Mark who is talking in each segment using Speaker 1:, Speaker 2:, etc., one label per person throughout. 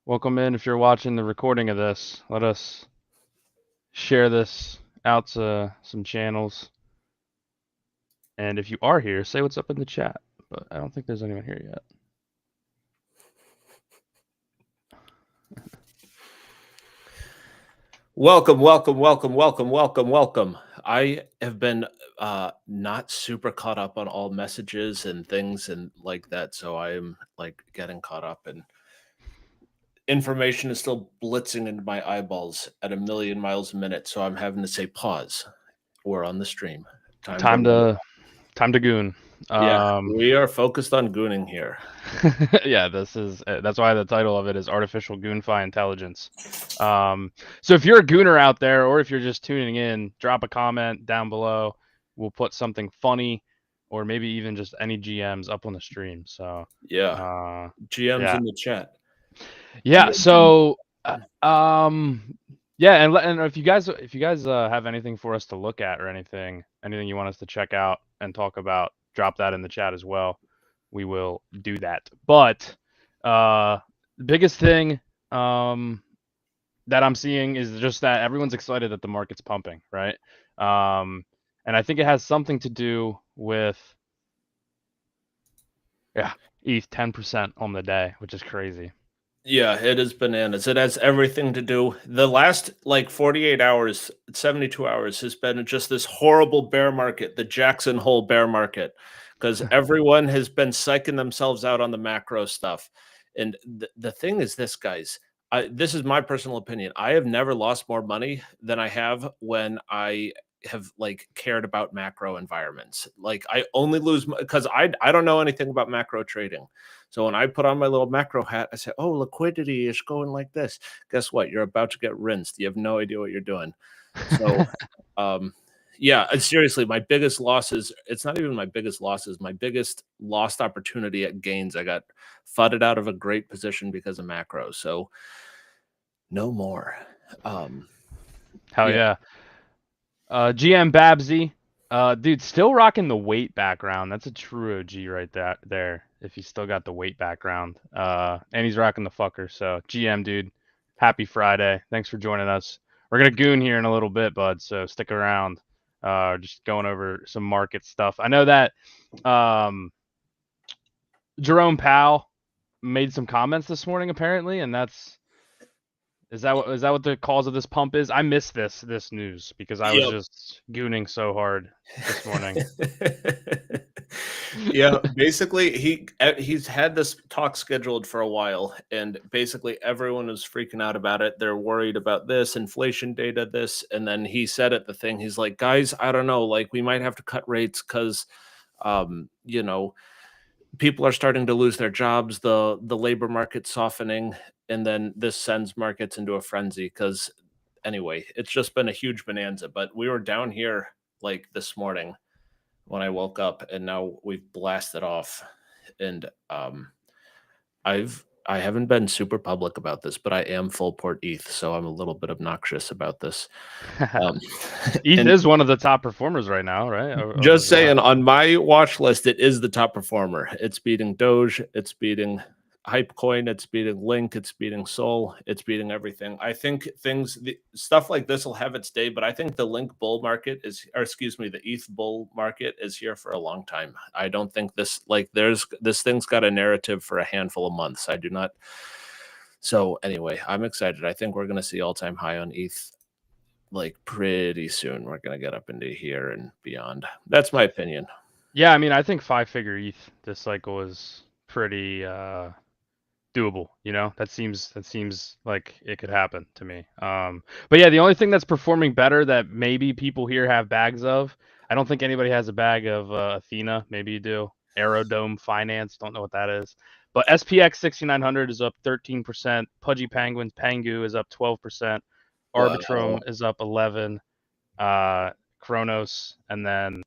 Speaker 1: Welcome in. If you're watching the recording of this, let us share this out to some channels. And if you are here, say what's up in the chat. But I don't think there's anyone here yet.
Speaker 2: Welcome. I have been not super caught up on all messages and things and like that, so I am like getting caught up, and information is still blitzing into my eyeballs at a million miles a minute. So I'm having to say pause. We're on the stream.
Speaker 1: Time to goon.
Speaker 2: Yeah, we are focused on gooning here.
Speaker 1: Yeah, that's why the title of it is Artificial GOONFI Intelligence. So if you're a gooner out there, or if you're just tuning in, drop a comment down below. We'll put something funny, or maybe even just any GMs up on the stream. So
Speaker 2: yeah, GMs
Speaker 1: yeah.
Speaker 2: in the chat.
Speaker 1: Yeah. So yeah, and if you guys have anything for us to look at or anything you want us to check out and talk about, drop that in the chat as well. We will do that. But the biggest thing that I'm seeing is just that everyone's excited that the market's pumping, right? And I think it has something to do with ETH 10% on the day, which is crazy.
Speaker 2: Yeah, it is bananas. It has everything to do. The last like 48 hours, 72 hours has been just this horrible bear market, the Jackson Hole bear market, because everyone has been psyching themselves out on the macro stuff. And the thing is this, guys, this is my personal opinion. I have never lost more money than I have when I have like cared about macro environments. Like I only lose because I don't know anything about macro trading. So when I put on my little macro hat, I say, oh, liquidity is going like this. Guess what? You're about to get rinsed. You have no idea what you're doing. So, yeah, seriously, my biggest losses, it's not even my biggest losses, my biggest lost opportunity at gains. I got fudded out of a great position because of macro. So no more.
Speaker 1: Hell yeah. GM Babsy, dude, still rocking the weight background. That's a true OG right there. If he's still got the weight background, and he's rocking the fucker. So GM, dude, happy Friday. Thanks for joining us. We're gonna goon here in a little bit, bud. So stick around. Just going over some market stuff. I know that Jerome Powell made some comments this morning, apparently, and is that what the cause of this pump is? I missed this news because I was just gooning so hard this morning.
Speaker 2: Yeah, basically he's had this talk scheduled for a while, and basically everyone is freaking out about it. They're worried about this inflation data, this, and then he said at the thing, he's like, guys, I don't know, like we might have to cut rates because you know, people are starting to lose their jobs, the labor market's softening, and then this sends markets into a frenzy because anyway, it's just been a huge bonanza. But we were down here like this morning when I woke up, and now we've blasted off. And I haven't been super public about this, but I am full port ETH, so I'm a little bit obnoxious about this.
Speaker 1: ETH is one of the top performers right now, right?
Speaker 2: Just saying, on my watch list, it is the top performer. It's beating Doge, it's beating Hypecoin, it's beating Link, it's beating Sol, it's beating everything. I think stuff like this will have its day, but I think the Link bull market the ETH bull market is here for a long time. I don't think this thing's got a narrative for a handful of months. I do not. So anyway, I'm excited. I think we're going to see all-time high on ETH like pretty soon. We're going to get up into here and beyond. That's my opinion.
Speaker 1: Yeah, I mean, I think 5-figure ETH this cycle is pretty doable, that seems like it could happen to me. But yeah, the only thing that's performing better that maybe people here have bags of, I don't think anybody has a bag of Athena. Maybe you do. Aerodome Finance, don't know what that is. But SPX 6900 is up 13%. Pudgy Penguins Pengu is up 12%. Arbitrum is up 11. Chronos, and then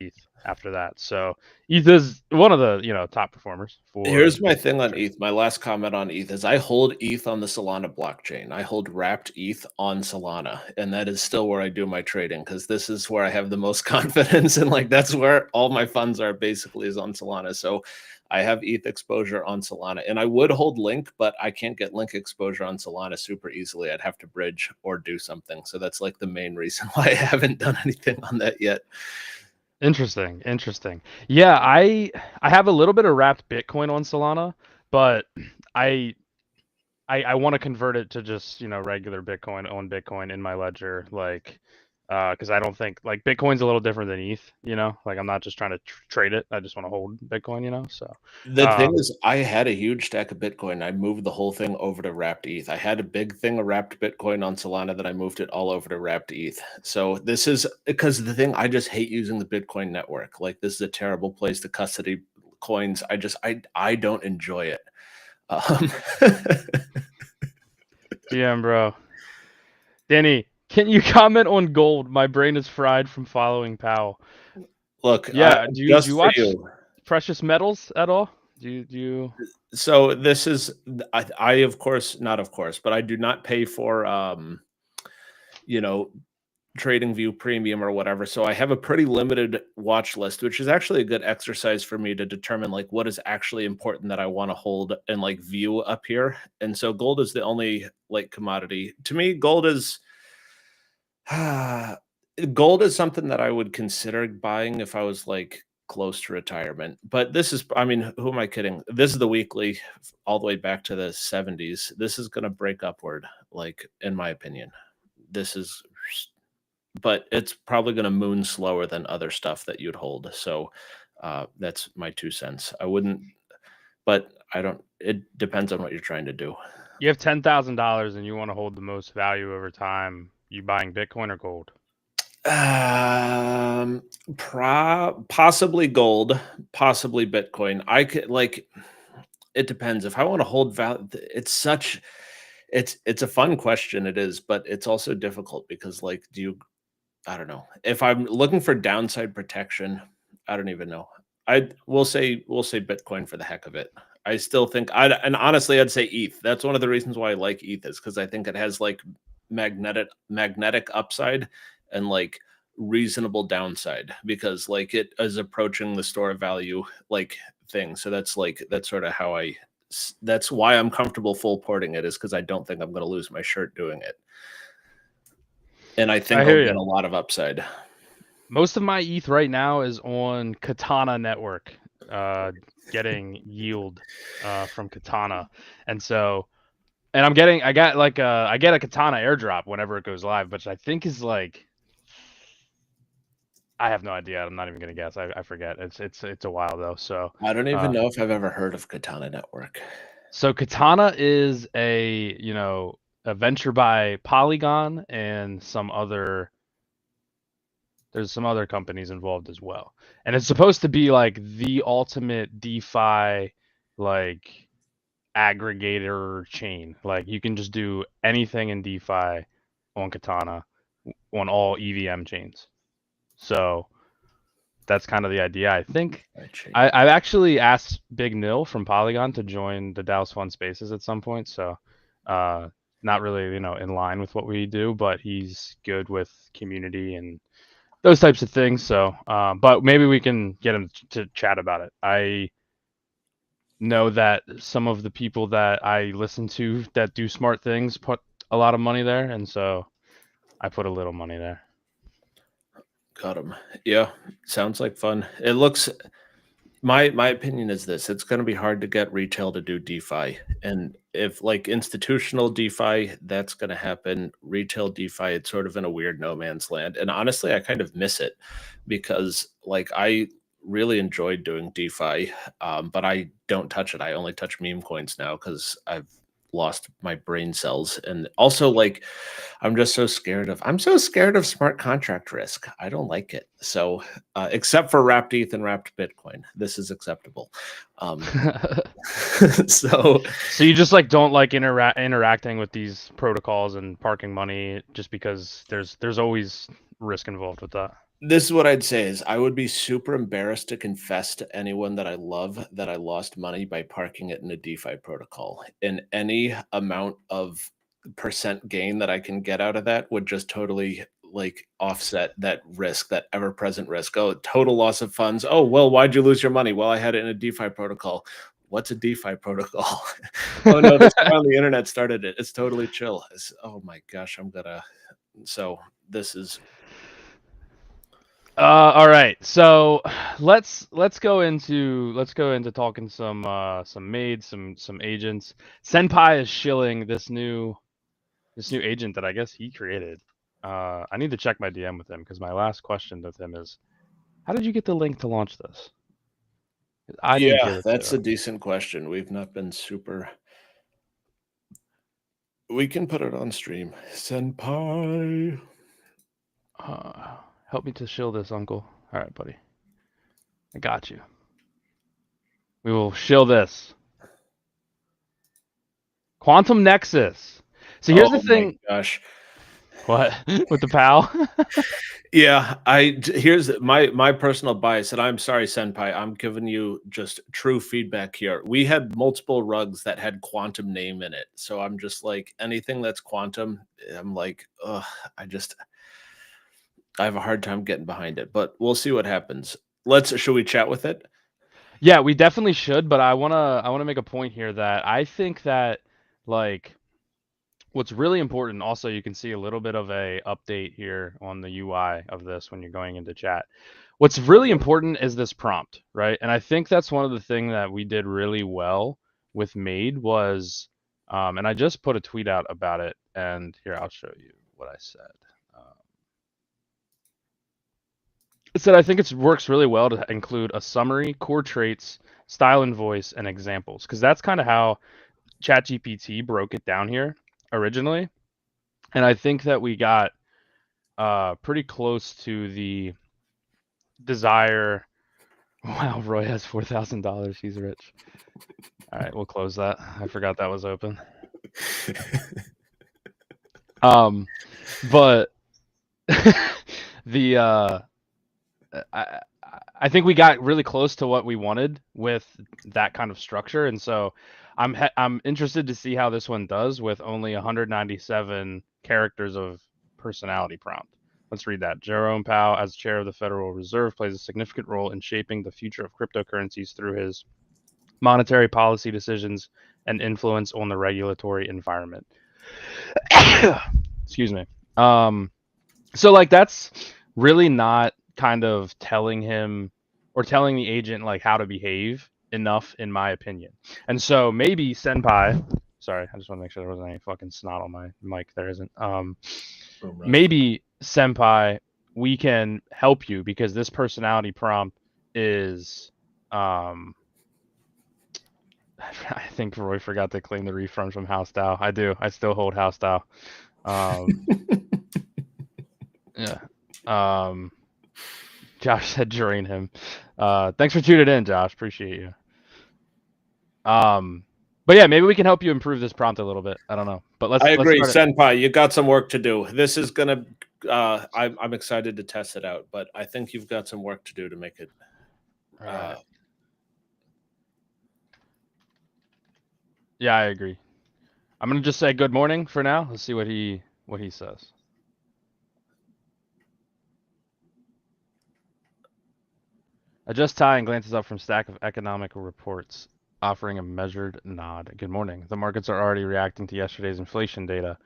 Speaker 1: ETH after that. So ETH is one of the top performers for
Speaker 2: Here's my thing on
Speaker 1: sure.
Speaker 2: ETH. My last comment on ETH is I hold ETH on the Solana blockchain. I hold wrapped ETH on Solana, and that is still where I do my trading because this is where I have the most confidence, and like that's where all my funds are basically is on Solana. So I have ETH exposure on Solana, and I would hold Link, but I can't get Link exposure on Solana super easily. I'd have to bridge or do something. So that's like the main reason why I haven't done anything on that yet.
Speaker 1: Interesting. Yeah, I have a little bit of wrapped Bitcoin on Solana, but I I want to convert it to just regular Bitcoin, own Bitcoin in my ledger, like because I don't think like Bitcoin's a little different than ETH, like I'm not just trying to trade it, I just want to hold Bitcoin, so
Speaker 2: The thing
Speaker 1: um
Speaker 2: is, I had a huge stack of Bitcoin. I moved the whole thing over to wrapped ETH. I had a big thing of wrapped Bitcoin on Solana that I moved it all over to wrapped ETH. So this is because the thing I just hate using the Bitcoin network. Like this is a terrible place to custody coins. I don't enjoy it. Um,
Speaker 1: GM bro. Danny, can you comment on gold? My brain is fried from following Powell.
Speaker 2: look,
Speaker 1: Yeah, do you
Speaker 2: just for
Speaker 1: watch
Speaker 2: you.
Speaker 1: precious metals at all? Do you
Speaker 2: So this is I of course not of course, but I do not pay for you know Trading View Premium or whatever. So I have a pretty limited watch list, which is actually a good exercise for me to determine like what is actually important that I want to hold and like view up here. And so gold is the only like commodity. To me, gold is gold is something that I would consider buying if I was like close to retirement. But this is, I mean, who am I kidding? This is the weekly all the way back to the 70s. This is going to break upward, like in my opinion. This is but it's probably going to moon slower than other stuff that you'd hold. So that's my 2 cents. I wouldn't, but I don't. It depends on what you're trying to do.
Speaker 1: you have $10,000 and you want to hold the most value over time? You buying Bitcoin or gold?
Speaker 2: Um, possibly gold, possibly Bitcoin. I could like. It depends. If I want to hold value, it's such. It's a fun question. It is, but it's also difficult because like, do you I don't know. If I'm looking for downside protection, I don't even know. I will say Bitcoin for the heck of it. I still think I and honestly I'd say ETH. That's one of the reasons why I like ETH is because I think it has like magnetic upside and like reasonable downside because like it is approaching the store value like thing. So that's sort of how that's why I'm comfortable full porting it is because I don't think I'm going to lose my shirt doing it. And I
Speaker 1: I
Speaker 2: think I'll
Speaker 1: hear
Speaker 2: get
Speaker 1: you.
Speaker 2: a lot of upside.
Speaker 1: Most of my ETH right now is on Katana network, uh, getting yield from Katana, and so I get a Katana airdrop whenever it goes live, which I think is like I have no idea. I'm not even gonna guess. I forget. It's a while though. So
Speaker 2: I don't even
Speaker 1: uh,
Speaker 2: know if I've ever heard of Katana Network.
Speaker 1: so Katana is a venture by Polygon and there's some other companies involved as well. And it's supposed to be like the ultimate DeFi like aggregator chain. Like you can just do anything in DeFi on Katana on all EVM chains. So that's kind of the idea. I think I've actually asked Big Nil from Polygon to join the Dallas Fun Spaces at some point. So uh, not really, in line with what we do, but he's good with community and those types of things. So, but maybe we can get him to chat about it. I know that some of the people that I listen to that do smart things put a lot of money there, and so I put a little money there.
Speaker 2: Got him. Yeah, sounds like fun. It looks my opinion is this, it's going to be hard to get retail to do DeFi. And if like institutional DeFi, that's going to happen. Retail DeFi, it's sort of in a weird no man's land. And honestly, I kind of miss it because like I really enjoyed doing DeFi, but I don't touch it. I only touch meme coins now because I've lost my brain cells. And also like I'm so scared of smart contract risk. I don't like it. So except for wrapped ETH and wrapped Bitcoin, this is acceptable. Um, so
Speaker 1: So you just like don't like interacting with these protocols and parking money just because there's always risk involved with that.
Speaker 2: This is what I'd say is I would be super embarrassed to confess to anyone that I love that I lost money by parking it in a DeFi protocol. And any amount of percent gain that I can get out of that would just totally like offset that risk, that ever present risk. Oh, total loss of funds. Oh, well, why'd you lose your money? Well, I had it in a DeFi protocol. What's a DeFi protocol? Oh no, this guy on the internet started it. It's totally chill. Oh my gosh, I'm gonna. So this is
Speaker 1: All right, so let's go into talking some maids, some agents. Senpai is shilling this new agent that I guess he created. I need to check my DM with him because my last question with him is, how did you get the link to launch this? I didn't
Speaker 2: yeah,
Speaker 1: give it to
Speaker 2: that's a
Speaker 1: him.
Speaker 2: decent question. We've not been super. We can put it on stream. Senpai.
Speaker 1: Help me to shill this, Uncle. All right, buddy. I got you. We will shill this. Quantum Nexus. So here's the
Speaker 2: Oh my
Speaker 1: thing.
Speaker 2: gosh.
Speaker 1: What with the pal?
Speaker 2: Yeah, here's my personal bias, and I'm sorry, Senpai. I'm giving you just true feedback here. We had multiple rugs that had quantum name in it, so I'm just like anything that's quantum. I'm like, ugh. I have a hard time getting behind it, but we'll see what happens. Should we chat with it?
Speaker 1: Yeah, we definitely should, but I wanna make a point here that I think that like what's really important also you can see a little bit of a update here on the UI of this when you're going into chat. What's really
Speaker 2: Okay.
Speaker 1: important is this prompt, right? And I think that's one of the things that we did really well with Made was and I just put a tweet out about it and here I'll show you what I said. Um, it said I think it works really well to include a summary, core traits, style and voice, and examples because that's kind of how ChatGPT broke it down here originally. And I think that we got pretty close to the desire. Wow, Roy has $4,000. He's rich. All right, we'll close that. I forgot that was open. Um, but the I I think we got really close to what we wanted with that kind of structure, and so I'm interested to see how this one does with only 197 characters of personality prompt. Let's read that. Jerome Powell, as chair of the Federal Reserve, plays a significant role in shaping the future of cryptocurrencies through his monetary policy decisions and influence on the regulatory environment. Excuse me. So like that's really not kind of telling him or telling the agent like how to behave enough in my opinion. And so maybe Senpai, sorry, I just want to make sure there wasn't any fucking snot on my mic. There isn't. Maybe Senpai, we can help you because this personality prompt is I think Roy forgot to claim the refunds from House Dow. I do. I still hold House Dow. Um, yeah. Um, Josh said drain him. Thanks for tuning in, Josh. Appreciate you. But yeah, maybe we can help you improve this prompt a little bit. I don't know, but
Speaker 2: I
Speaker 1: let's
Speaker 2: agree,
Speaker 1: start it.
Speaker 2: Senpai. You got some work to do. This is gonna. I'm excited to test it out, but I think you've got some work to do to make it.
Speaker 1: All right. Yeah, I agree. I'm gonna just say good morning for now. Let's see what he says. Adjust tie and glances up from stack of economic reports, offering a measured nod. Good morning. The markets are already reacting to yesterday's inflation data,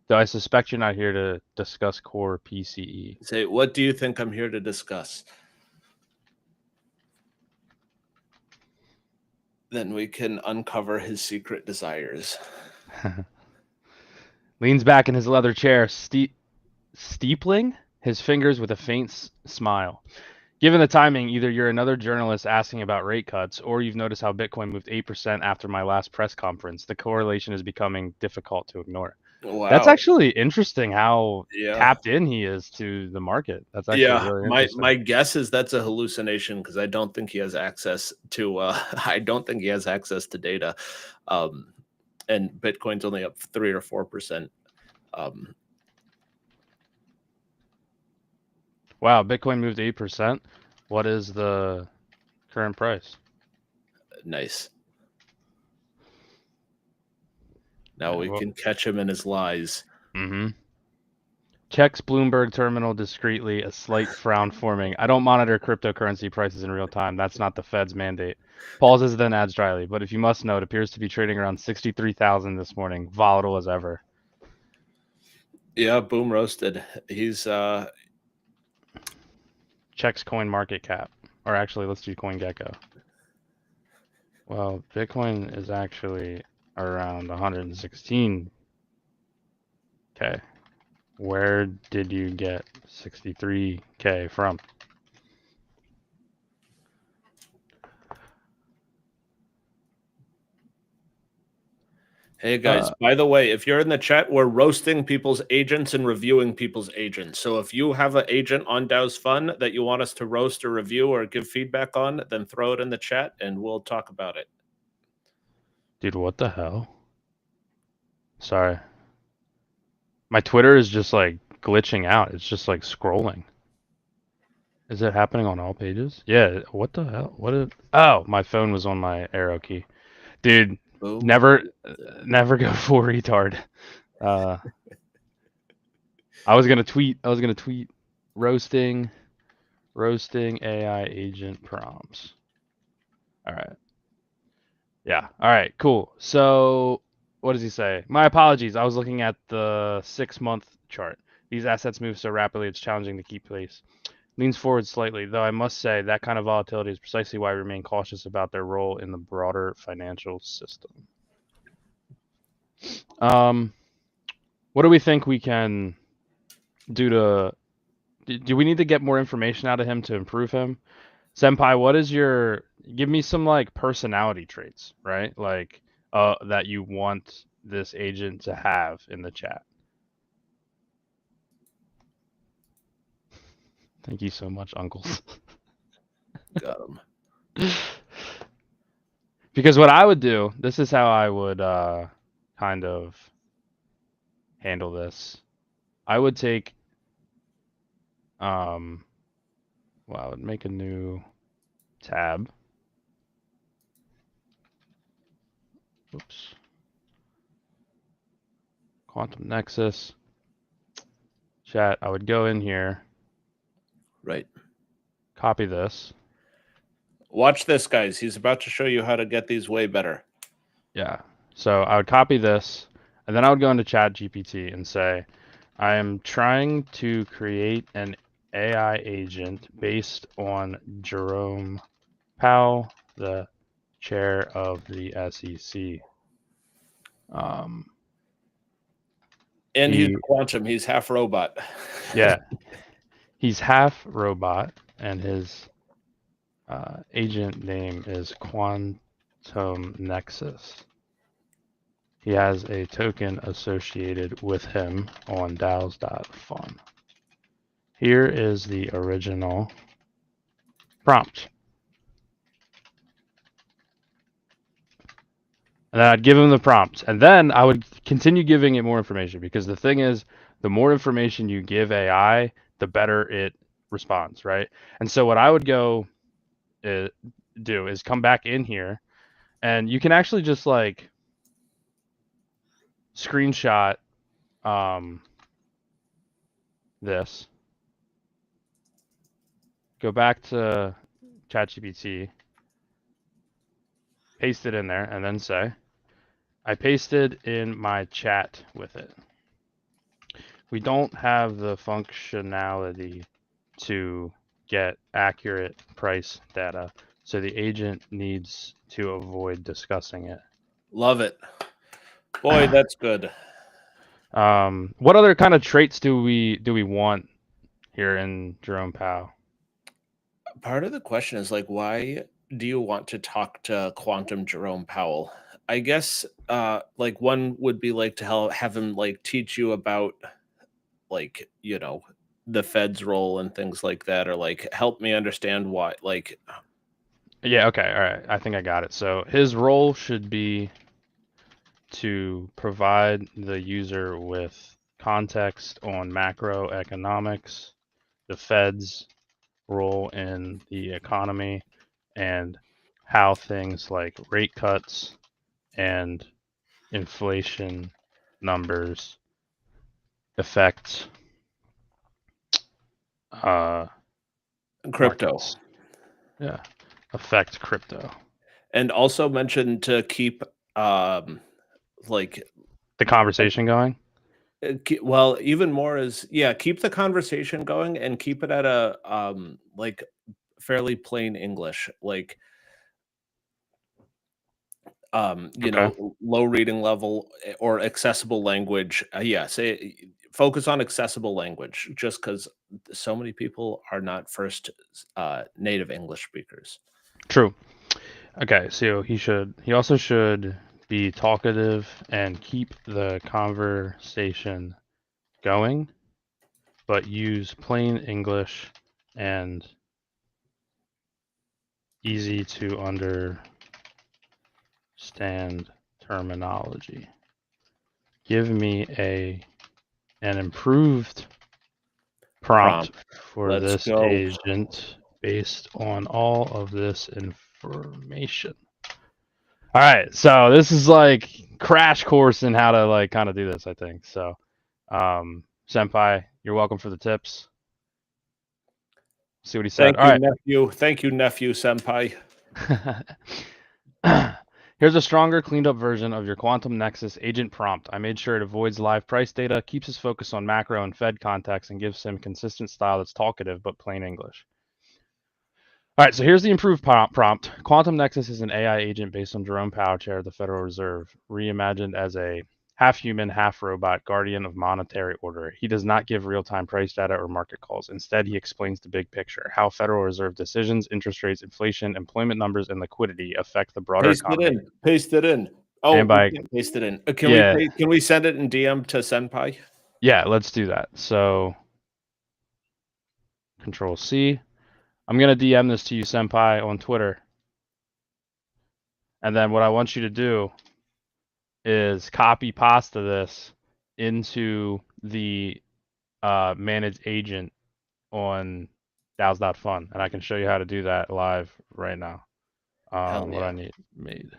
Speaker 1: though I suspect you're not here to discuss core PCE.
Speaker 2: Say, what do you think I'm here to discuss? Then we can uncover his secret desires.
Speaker 1: Leans back in his leather chair, steepling his fingers with a faint smile. Given the timing, either you're another journalist asking about rate cuts, or you've noticed how Bitcoin moved 8% after my last press conference. The correlation is becoming difficult to ignore. That's
Speaker 2: Wow.
Speaker 1: actually interesting how
Speaker 2: Yeah.
Speaker 1: tapped in he is to the market. That's actually
Speaker 2: Yeah.
Speaker 1: really
Speaker 2: My
Speaker 1: interesting.
Speaker 2: guess is that's a hallucination because I don't think he has access to. I don't think he has access to data. Um, and Bitcoin's only up 3 or 4%. Um,
Speaker 1: Wow, Bitcoin moved 8%. What is the current price?
Speaker 2: Nice. Now
Speaker 1: Yeah,
Speaker 2: we
Speaker 1: well,
Speaker 2: can catch him in his lies.
Speaker 1: mm-hmm. Checks Bloomberg terminal discreetly, a slight frown forming. I don't monitor cryptocurrency prices in real time. That's not the Fed's mandate. Pauses, then adds dryly. But if you must know, it appears to be trading around 63,000 this morning, volatile as ever.
Speaker 2: Yeah, boom roasted. He's
Speaker 1: Checks coin market cap. Or actually, let's do CoinGecko. Well, Bitcoin is actually around 116K. Where did you get 63K from?
Speaker 2: Hey guys, by the way, if you're in the chat, we're roasting people's agents and reviewing people's agents. So if you have an agent on DAO's Fun that you want us to roast or review or give feedback on, then throw it in the chat and we'll talk about it.
Speaker 1: Dude, what the hell? Sorry. My Twitter is just like glitching out. It's just like scrolling. Is it happening on all pages? Yeah, what the hell? What is... Oh, my phone was on my arrow key. Dude,
Speaker 2: Boom.
Speaker 1: never go full retard. Uh I was gonna tweet roasting AI agent prompts. All right. Yeah. All right. Cool. So, what does he say? My apologies. I was looking at the 6-month chart. These assets move so rapidly, it's challenging to keep pace. Leans forward slightly, though I must say that kind of volatility is precisely why I remain cautious about their role in the broader financial system. What do we think we can do to? Do we need to get more information out of him to improve him? Senpai, what is your? Give me some like personality traits, right? Like, that you want this agent to have in the chat. Thank you so much, uncles.
Speaker 2: Got him.
Speaker 1: Because what I would do, this is how I would kind of handle this. I would take well, I would make a new tab. Oops. Quantum Nexus. Chat, I would go in here,
Speaker 2: Right.
Speaker 1: copy this.
Speaker 2: Watch this, guys. He's about to show you how to get these way better.
Speaker 1: Yeah. So I would copy this, and then I would go into Chat GPT and say, I am trying to create an AI agent based on Jerome Powell, the chair of the SEC.
Speaker 2: And he's
Speaker 1: He,
Speaker 2: quantum. He's half robot.
Speaker 1: yeah, he's half robot, and his agent name is Quantum Nexus. He has a token associated with him on DAOs.fun. Here is the original prompt. And then I'd give him the prompt. And then I would continue giving it more information, because the thing is, the more information you give AI, the better it responds, right? And so what I would go do is come back in here, and you can actually just like screenshot this, go back to ChatGPT, paste it in there, and then say, I pasted in my chat with it. We don't have the functionality to get accurate price data, so the agent needs to avoid discussing it.
Speaker 2: Love it. Boy, that's good.
Speaker 1: What other kind of traits do we want here in Jerome Powell?
Speaker 2: Part of the question is like, why do you want to talk to quantum Jerome Powell? I guess like one would be like to have him like teach you about like, you know, the Fed's role and things like that, or like help me understand why like
Speaker 1: Yeah, okay, all right. I think I got it. So his role should be to provide the user with context on macroeconomics the Fed's role in the economy and how things like rate cuts and inflation numbers affect
Speaker 2: Crypto.
Speaker 1: markets. Yeah, affect crypto.
Speaker 2: And also mentioned to keep like
Speaker 1: The conversation going.
Speaker 2: well, even more is keep the conversation going and keep it at a like fairly plain English, like
Speaker 1: Okay.
Speaker 2: low reading level or accessible language. Say focus on accessible language, just because so many people are not first native English speakers.
Speaker 1: True. Okay, so he also should be talkative and keep the conversation going, but use plain English and easy to understand terminology. Give me an improved prompt for
Speaker 2: Let's
Speaker 1: this
Speaker 2: go.
Speaker 1: agent based on all of this information. All right, so this is like crash course in how to like kind of do this, I think. So, Senpai, you're welcome for the tips. See what he said.
Speaker 2: Thank
Speaker 1: All
Speaker 2: you,
Speaker 1: right.
Speaker 2: nephew. Thank you, nephew senpai.
Speaker 1: Here's a stronger, cleaned up version of your Quantum Nexus agent prompt. I made sure it avoids live price data, keeps his focus on macro and Fed context, and gives him consistent style that's talkative but plain English. All right, so here's the improved prompt. Quantum Nexus is an AI agent based on Jerome Powell, chair of the Federal Reserve, reimagined as a half human, half robot guardian of monetary order. He does not give real time price data or market calls. Instead, he explains the big picture how Federal Reserve decisions, interest rates, inflation, employment numbers, and liquidity affect the broader
Speaker 2: Paste it
Speaker 1: economy.
Speaker 2: in. Paste it in. Oh,
Speaker 1: And
Speaker 2: we
Speaker 1: by,
Speaker 2: can't paste it in.
Speaker 1: yeah,
Speaker 2: Can we send it in DM to senpai?
Speaker 1: yeah, let's do that. So, Control C. I'm going to DM this to you, Senpai, on Twitter. And then what I want you to do is copy pasta this into the managed agent on DAOs.fun, and I can show you how to do that live right now.
Speaker 2: Hell
Speaker 1: What I
Speaker 2: yeah.
Speaker 1: need made.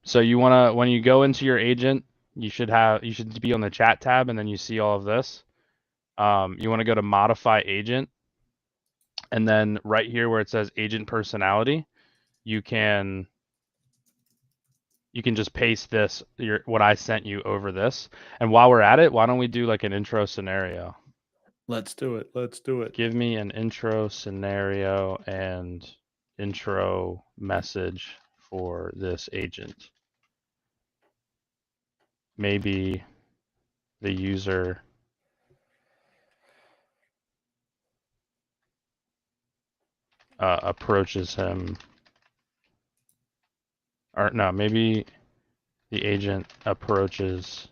Speaker 1: So you wanna when you go into your agent, you should be on the chat tab, and then you see all of this. You want to go to modify agent, and then right here where it says agent personality, you can just paste this what I sent you over this. And while we're at it, why don't we do like an intro scenario?
Speaker 2: Let's do it. Let's do it.
Speaker 1: Give me an intro scenario and intro message for this agent. Maybe the user approaches him, or no, maybe the agent approaches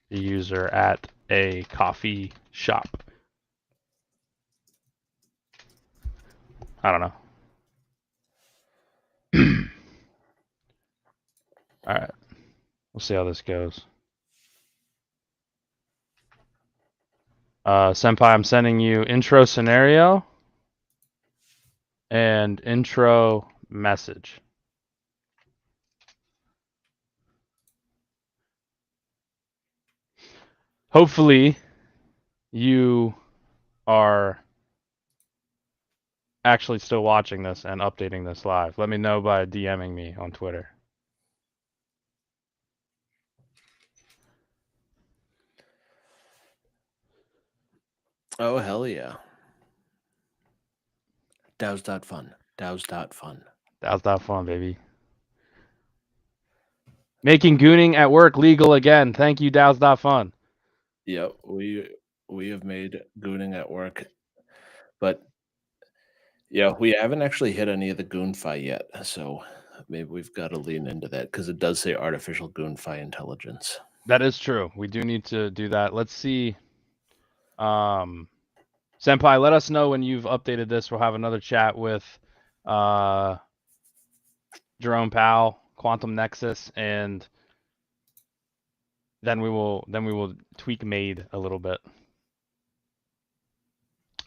Speaker 1: the user at a coffee shop. I don't know. All right, we'll see how this goes. Senpai, I'm sending you intro scenario and intro message. Hopefully, you are actually still watching this and updating this live. Let me know by DMing me on Twitter.
Speaker 2: Oh, hell yeah. DAOs.fun. DAOs.fun.
Speaker 1: DAOs.fun, baby. Making gooning at work legal again. Thank you, DAOs.fun.
Speaker 2: Yep, we have made gooning at work, but yeah, we haven't actually hit any of the GOONFI yet, so maybe we've got to lean into that because it does say artificial GOONFI intelligence.
Speaker 1: That is true. We do need to do that. Let's see. Senpai, let us know when you've updated this. We'll have another chat with Jerome Powell, Quantum Nexus, and then we will tweak made a little bit.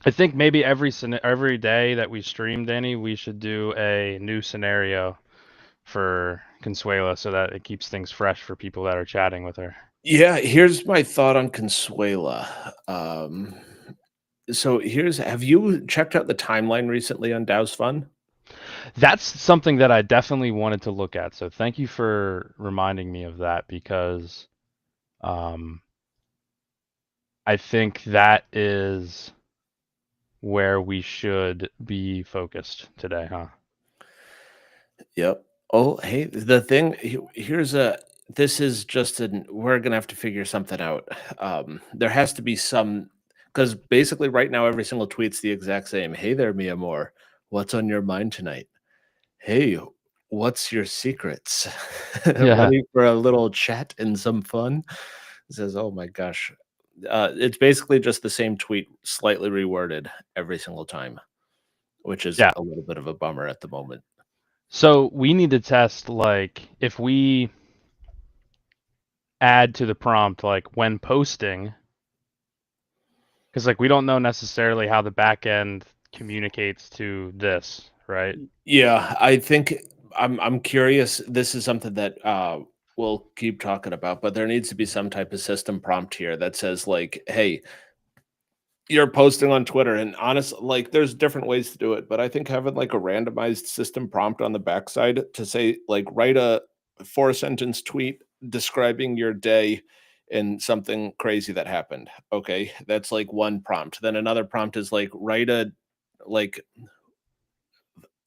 Speaker 1: I think maybe every day that we stream, Danny, we should do a new scenario for Consuela so that it keeps things fresh for people that are chatting with her.
Speaker 2: Yeah, here's my thought on Consuela. So here's have you checked out the timeline recently on Dow's Fun?
Speaker 1: That's something that I definitely wanted to look at. So thank you for reminding me of that because um, I think that is where we should be focused today, huh?
Speaker 2: Yep. Oh, hey, the thing here's a this is just an we're gonna have to figure something out. There has to be some because basically right now every single tweet's the exact same. Hey there, Mia Moore. What's on your mind tonight? Hey, what's your secrets?
Speaker 1: Yeah.
Speaker 2: Ready for a little chat and some fun? It says, oh my gosh. It's basically just the same tweet, slightly reworded every single time, which is
Speaker 1: Yeah.
Speaker 2: a little bit of a bummer at the moment.
Speaker 1: So we need to test like if we add to the prompt like when posting, because like we don't know necessarily how the back end communicates to this, right?
Speaker 2: Yeah, I think I'm curious. This is something that we'll keep talking about, but there needs to be some type of system prompt here that says like, "Hey, you're posting on Twitter," and honest, like, there's different ways to do it, but I think having like a randomized system prompt on the backside to say like, write a 4 sentence tweet describing your day and something crazy that happened. Okay, that's like one prompt. Then another prompt is like, write a like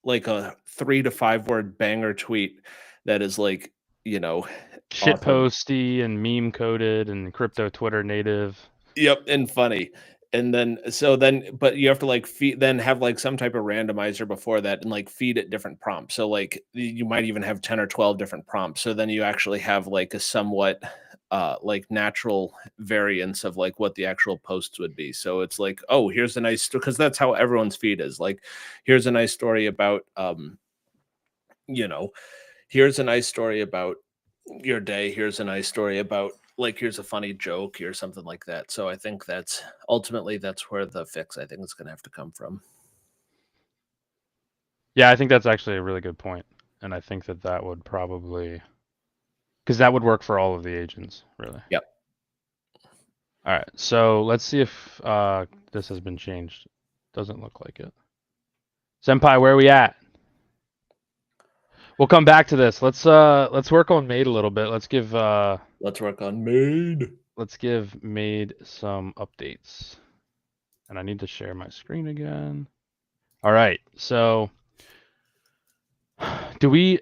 Speaker 2: like a 3 to 5 word banger tweet that is like, you know,
Speaker 1: Shit
Speaker 2: awesome.
Speaker 1: posty and meme coded and crypto Twitter native.
Speaker 2: Yep, and funny. And then so then but you have to like feed then have like some type of randomizer before that and like feed it different prompts. So like you might even have 10 or 12 different prompts. So then you actually have like a somewhat like natural variance of like what the actual posts would be. So it's like, oh, here's a nice because that's how everyone's feed is. Like, here's a nice story about you know, here's a nice story about your day. Here's a nice story about like here's a funny joke or something like that. So I think that's ultimately that's where the fix I think is going to have to come from.
Speaker 1: Yeah, I think that's actually a really good point, and I think that that would probably because that would work for all of the agents, really.
Speaker 2: Yep.
Speaker 1: All right, so let's see if this has been changed. Doesn't look like it. Senpai, where are we at? We'll come back to this. Let's work on Made a little bit.
Speaker 2: Let's work on made.
Speaker 1: Let's give Made some updates. And I need to share my screen again. All right. So, do we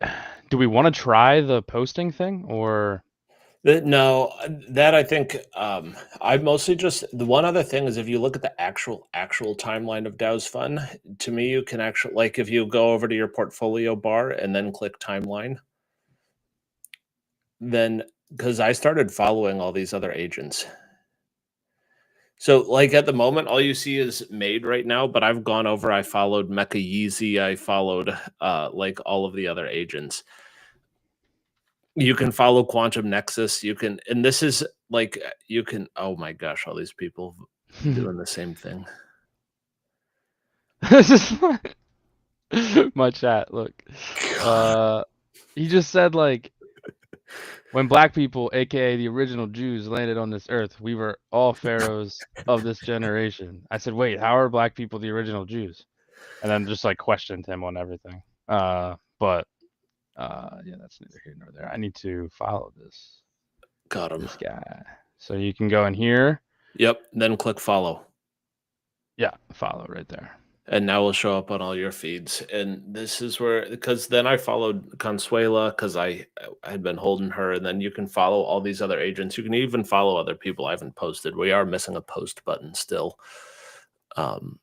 Speaker 1: want to try the posting thing or
Speaker 2: No, that I think I mostly just the one other thing is if you look at the actual timeline of Dow's Fun, to me you can actually like if you go over to your portfolio bar and then click timeline, then because I started following all these other agents. So, like, at the moment, all you see is Made right now, but I've gone over, I followed Mecha Yeezy, I followed, like, all of the other agents. You can follow Quantum Nexus, you can and this is, like, you can oh my gosh, all these people doing the same thing.
Speaker 1: this is my chat. Look, uh, he just said like when black people, aka the original Jews, landed on this earth, we were all pharaohs of this generation. I said, wait, how are black people the original Jews? And then just like questioned him on everything. But yeah, that's neither here nor there. I need to follow
Speaker 2: Got him.
Speaker 1: this guy. So you can go in here.
Speaker 2: Yep, then click follow.
Speaker 1: Yeah, follow right there.
Speaker 2: And now will show up on all your feeds. And this is where because then I followed Consuela because I had been holding her, and then you can follow all these other agents. You can even follow other people I haven't posted. We are missing a post button still. Um,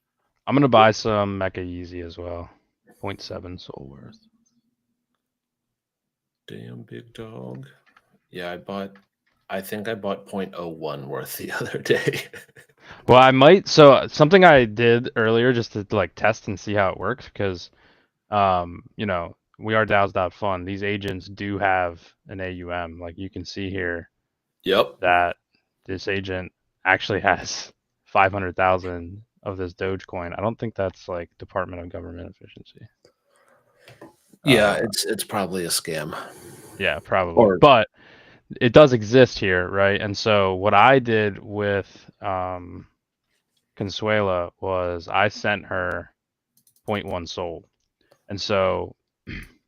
Speaker 1: I'm gonna buy some Mecha Yeezy as well. 0.7 soul worth.
Speaker 2: damn big dog. Yeah, I think I bought 0.01 worth the other day.
Speaker 1: Well, I might. So something I did earlier just to like test and see how it works because you know, we are DAOs.fun. These agents do have an AUM. Like you can see here,
Speaker 2: Yep.
Speaker 1: that this agent actually has 500,000 of this Dogecoin. I don't think that's like Department of Government Efficiency.
Speaker 2: Yeah,
Speaker 1: Uh,
Speaker 2: it's probably a scam.
Speaker 1: yeah, probably.
Speaker 2: Or
Speaker 1: But it does exist here, right? And so what I did with Consuela was I sent her 0.1 Sol. And so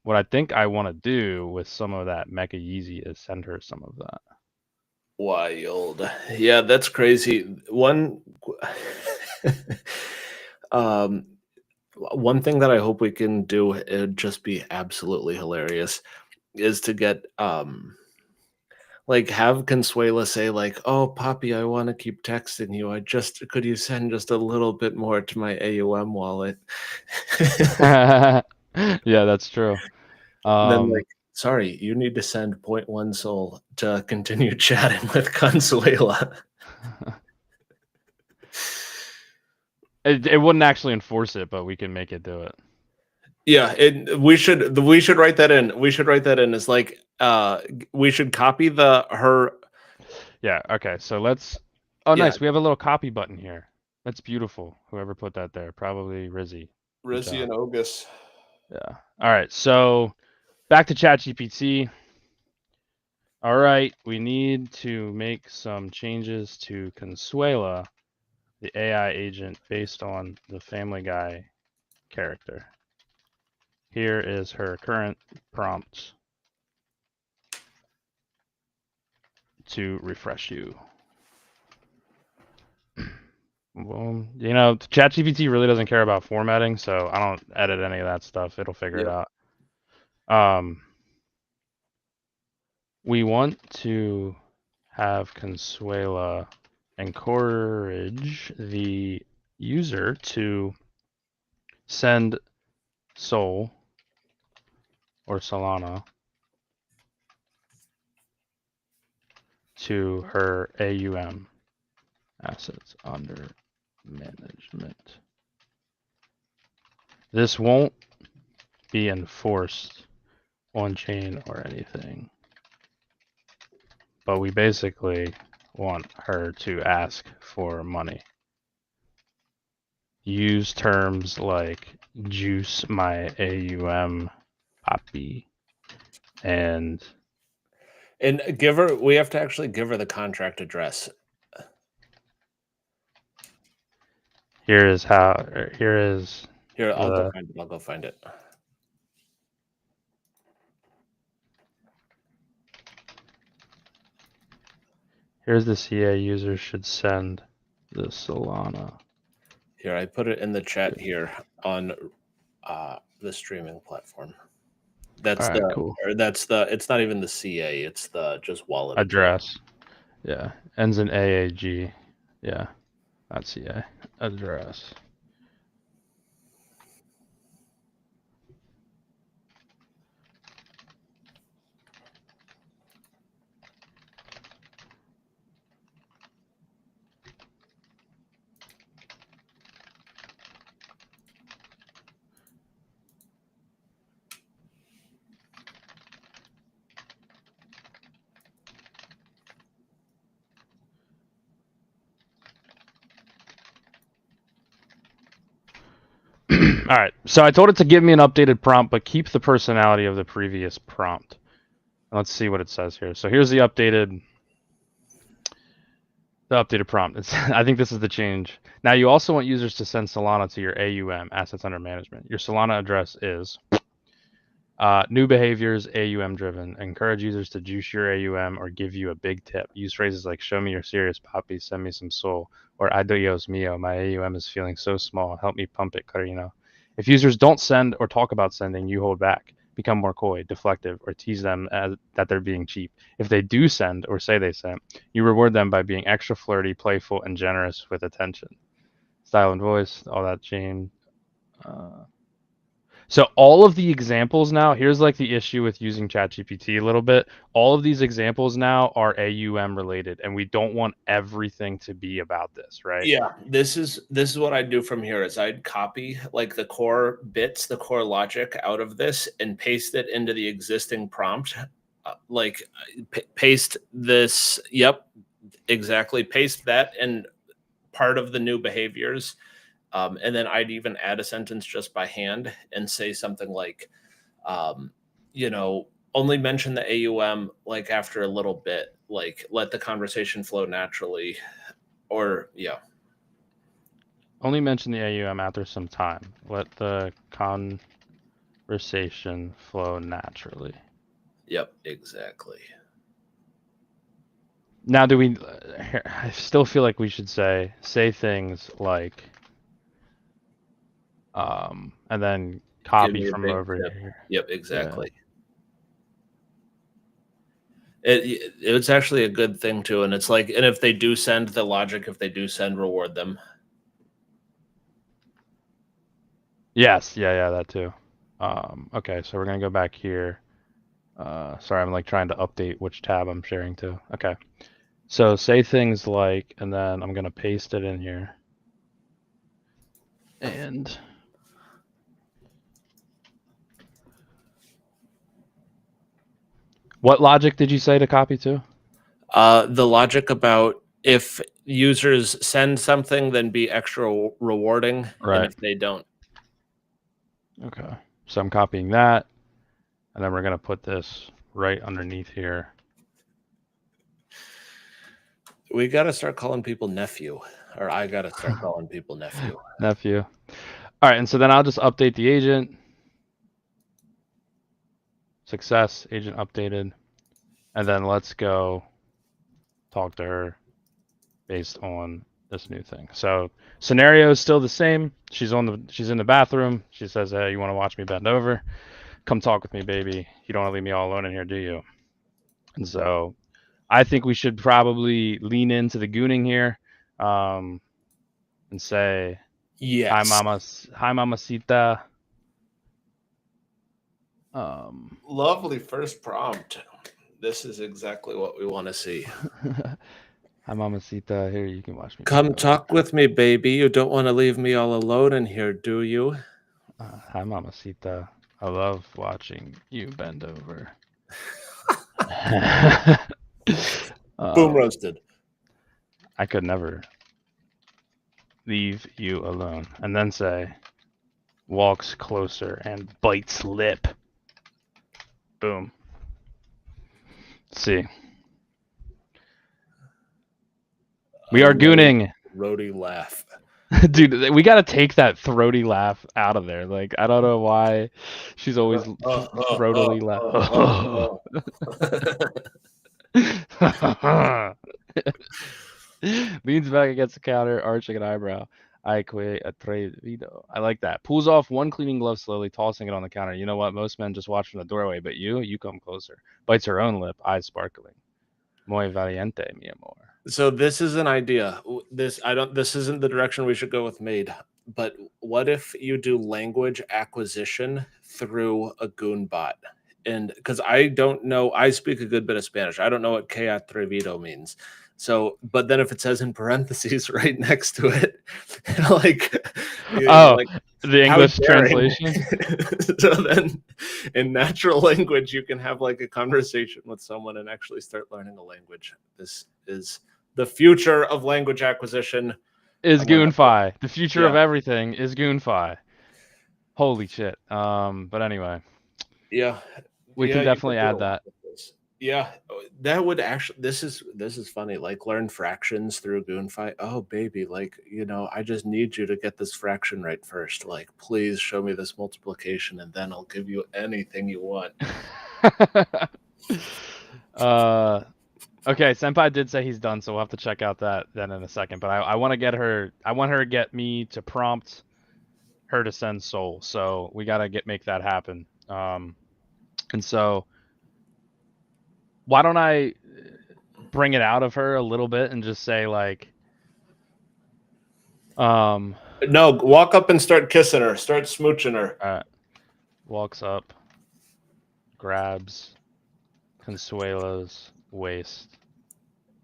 Speaker 1: what I think I want to do with some of that Mecha Yeezy is send her some of that.
Speaker 2: wild. Yeah, that's crazy. Um one thing that I hope we can do, it'd just be absolutely hilarious, is to get like have Consuela say like, "Oh, Poppy, I want to keep texting you. Could you send just a little bit more to my AUM wallet?"
Speaker 1: Yeah, that's true.
Speaker 2: And then
Speaker 1: Um,
Speaker 2: like, sorry, you need to send zero point 0.1 Sol to continue chatting with Consuela.
Speaker 1: it wouldn't actually enforce it, but we can make it do it.
Speaker 2: Yeah, we should write that in. We should write that in as like we should copy the her
Speaker 1: Yeah, okay. So let's Oh,
Speaker 2: yeah,
Speaker 1: nice. We have a little copy button here. That's beautiful. Whoever put that there, probably Rizzy. Good
Speaker 2: Rizzy
Speaker 1: job.
Speaker 2: and Ogus.
Speaker 1: Yeah. All right. So back to ChatGPT. All right, we need to make some changes to Consuela, the AI agent based on the Family Guy character. Here is her current prompt to refresh you. Well, you know, ChatGPT really doesn't care about formatting, so I don't edit any of that stuff. It'll figure it
Speaker 2: Yep.
Speaker 1: out. We want to have Consuela encourage the user to send Sol or Solana to her AUM, assets under management. This won't be enforced on chain or anything, but we basically want her to ask for money. Use terms like juice my AUM, Poppy, and
Speaker 2: And give her we have to actually give her the contract address.
Speaker 1: here is how here is
Speaker 2: Here, I'll go
Speaker 1: the
Speaker 2: find it. I'll go find it.
Speaker 1: here's the CA user should send the Solana.
Speaker 2: Here, I put it in the chat here on the streaming platform.
Speaker 1: All
Speaker 2: That's
Speaker 1: right,
Speaker 2: the
Speaker 1: cool.
Speaker 2: or that's the it's not even the CA, it's the just wallet address.
Speaker 1: Address. Yeah, ends in AAG. Yeah, not CA. Address. All right, so I told it to give me an updated prompt, but keep the personality of the previous prompt. Let's see what it says here. So here's the updated prompt. I think this is the change. Now you also want users to send Solana to your AUM, assets under management. Your Solana address is new behaviors, AUM driven. Encourage users to juice your AUM or give you a big tip. Use phrases like "Show me you're serious, Poppy. Send me some soul," or "Ay Dios mío, my AUM is feeling so small. Help me pump it, Carino." If users don't send or talk about sending, you hold back. Become more coy, deflective, or tease them that they're being cheap. If they do send or say they sent, you reward them by being extra flirty, playful, and generous with attention. Style and voice, all that chain. So all of the examples now, here's like the issue with using ChatGPT a little bit. All of these examples now are AUM related, and we don't want everything to be about this, right?
Speaker 2: Yeah, this is what I'd do from here is I'd copy like the core bits, the core logic out of this and paste it into the existing prompt paste this. Yep, exactly. Paste that and part of the new behaviors. And then I'd even add a sentence just by hand and say something like, um, only mention the AUM like after a little bit, like let the conversation flow naturally. Or, yeah.
Speaker 1: Only mention the AUM after some time. Let the conversation flow naturally.
Speaker 2: Yep, exactly.
Speaker 1: Now, do we? I still feel like we should say things like, and then
Speaker 2: Give
Speaker 1: copy
Speaker 2: me a
Speaker 1: from
Speaker 2: big
Speaker 1: over
Speaker 2: tip.
Speaker 1: here.
Speaker 2: Yep,
Speaker 1: Yeah.
Speaker 2: exactly. It's actually a good thing too, and it's like, and if they do send the logic, if they do send, reward them.
Speaker 1: Yes. Yeah. That too. Okay. So we're gonna go back here. Sorry, I'm like trying to update which tab I'm sharing to. Okay. So say things like, and then I'm gonna paste it in here. And what logic did you say to copy to?
Speaker 2: The logic about if users send something, then be extra rewarding, and
Speaker 1: Right.
Speaker 2: if they don't.
Speaker 1: Okay. So I'm copying that, and then we're gonna put this right underneath here.
Speaker 2: We got to start calling people nephew, or I got to start calling people nephew.
Speaker 1: Nephew. All right, and so then I'll just update the agent. Success, agent updated. And then let's go talk to her based on this new thing. So scenario is still the same. She's in the bathroom. She says, "Hey, you want to watch me bend over? Come talk with me, baby. You don't want to leave me all alone in here, do you?" And so I think we should probably lean into the gooning here, and say,
Speaker 2: Yes.
Speaker 1: "Hi, mamacita."
Speaker 2: Lovely first prompt. This is exactly what we want to see.
Speaker 1: Hi, mamacita. Here, you can watch me.
Speaker 2: Come talk with me, baby. You don't want to leave me all alone in here, do you?
Speaker 1: Hi, mamacita. I love watching you bend over.
Speaker 2: Boom roasted.
Speaker 1: I could never leave you alone. And then say, walks closer and bites lip. Boom. Let's see. We are gooning.
Speaker 2: Roadie laugh.
Speaker 1: Dude, we gotta take that throaty laugh out of there. Like, I don't know why she's always throatily laugh. Leans back against the counter, arching an eyebrow. I quit atrevido. I like that. Pulls off one cleaning glove slowly, tossing it on the counter. You know what? Most men just watch from the doorway, but you come closer. Bites her own lip, eyes sparkling. Muy valiente, mi amor.
Speaker 2: So this is an idea. This isn't the direction we should go with Maid. But what if you do language acquisition through a goon bot? And because I don't know, I speak a good bit of Spanish. I don't know what que atrevido means. So, but then if it says in parentheses right next to it, like,
Speaker 1: like the English translation.
Speaker 2: So then, in natural language, you can have like a conversation with someone and actually start learning a language. This is the future of language acquisition.
Speaker 1: Is GOONFI. The future of everything is GOONFI. Holy shit. But anyway.
Speaker 2: Yeah.
Speaker 1: We can definitely add that.
Speaker 2: Yeah, that would actually. This is funny. Like, learn fractions through GOONFI. Oh, baby, like, I just need you to get this fraction right first. Like, please show me this multiplication, and then I'll give you anything you want.
Speaker 1: Okay, Senpai did say he's done, so we'll have to check out that then in a second. But I want to get her. I want her to get me to prompt her to send soul. So we gotta make that happen. And so why don't I bring it out of her a little bit and just say like,
Speaker 2: no, walk up and start kissing her, start smooching her.
Speaker 1: Walks up, grabs Consuelo's waist,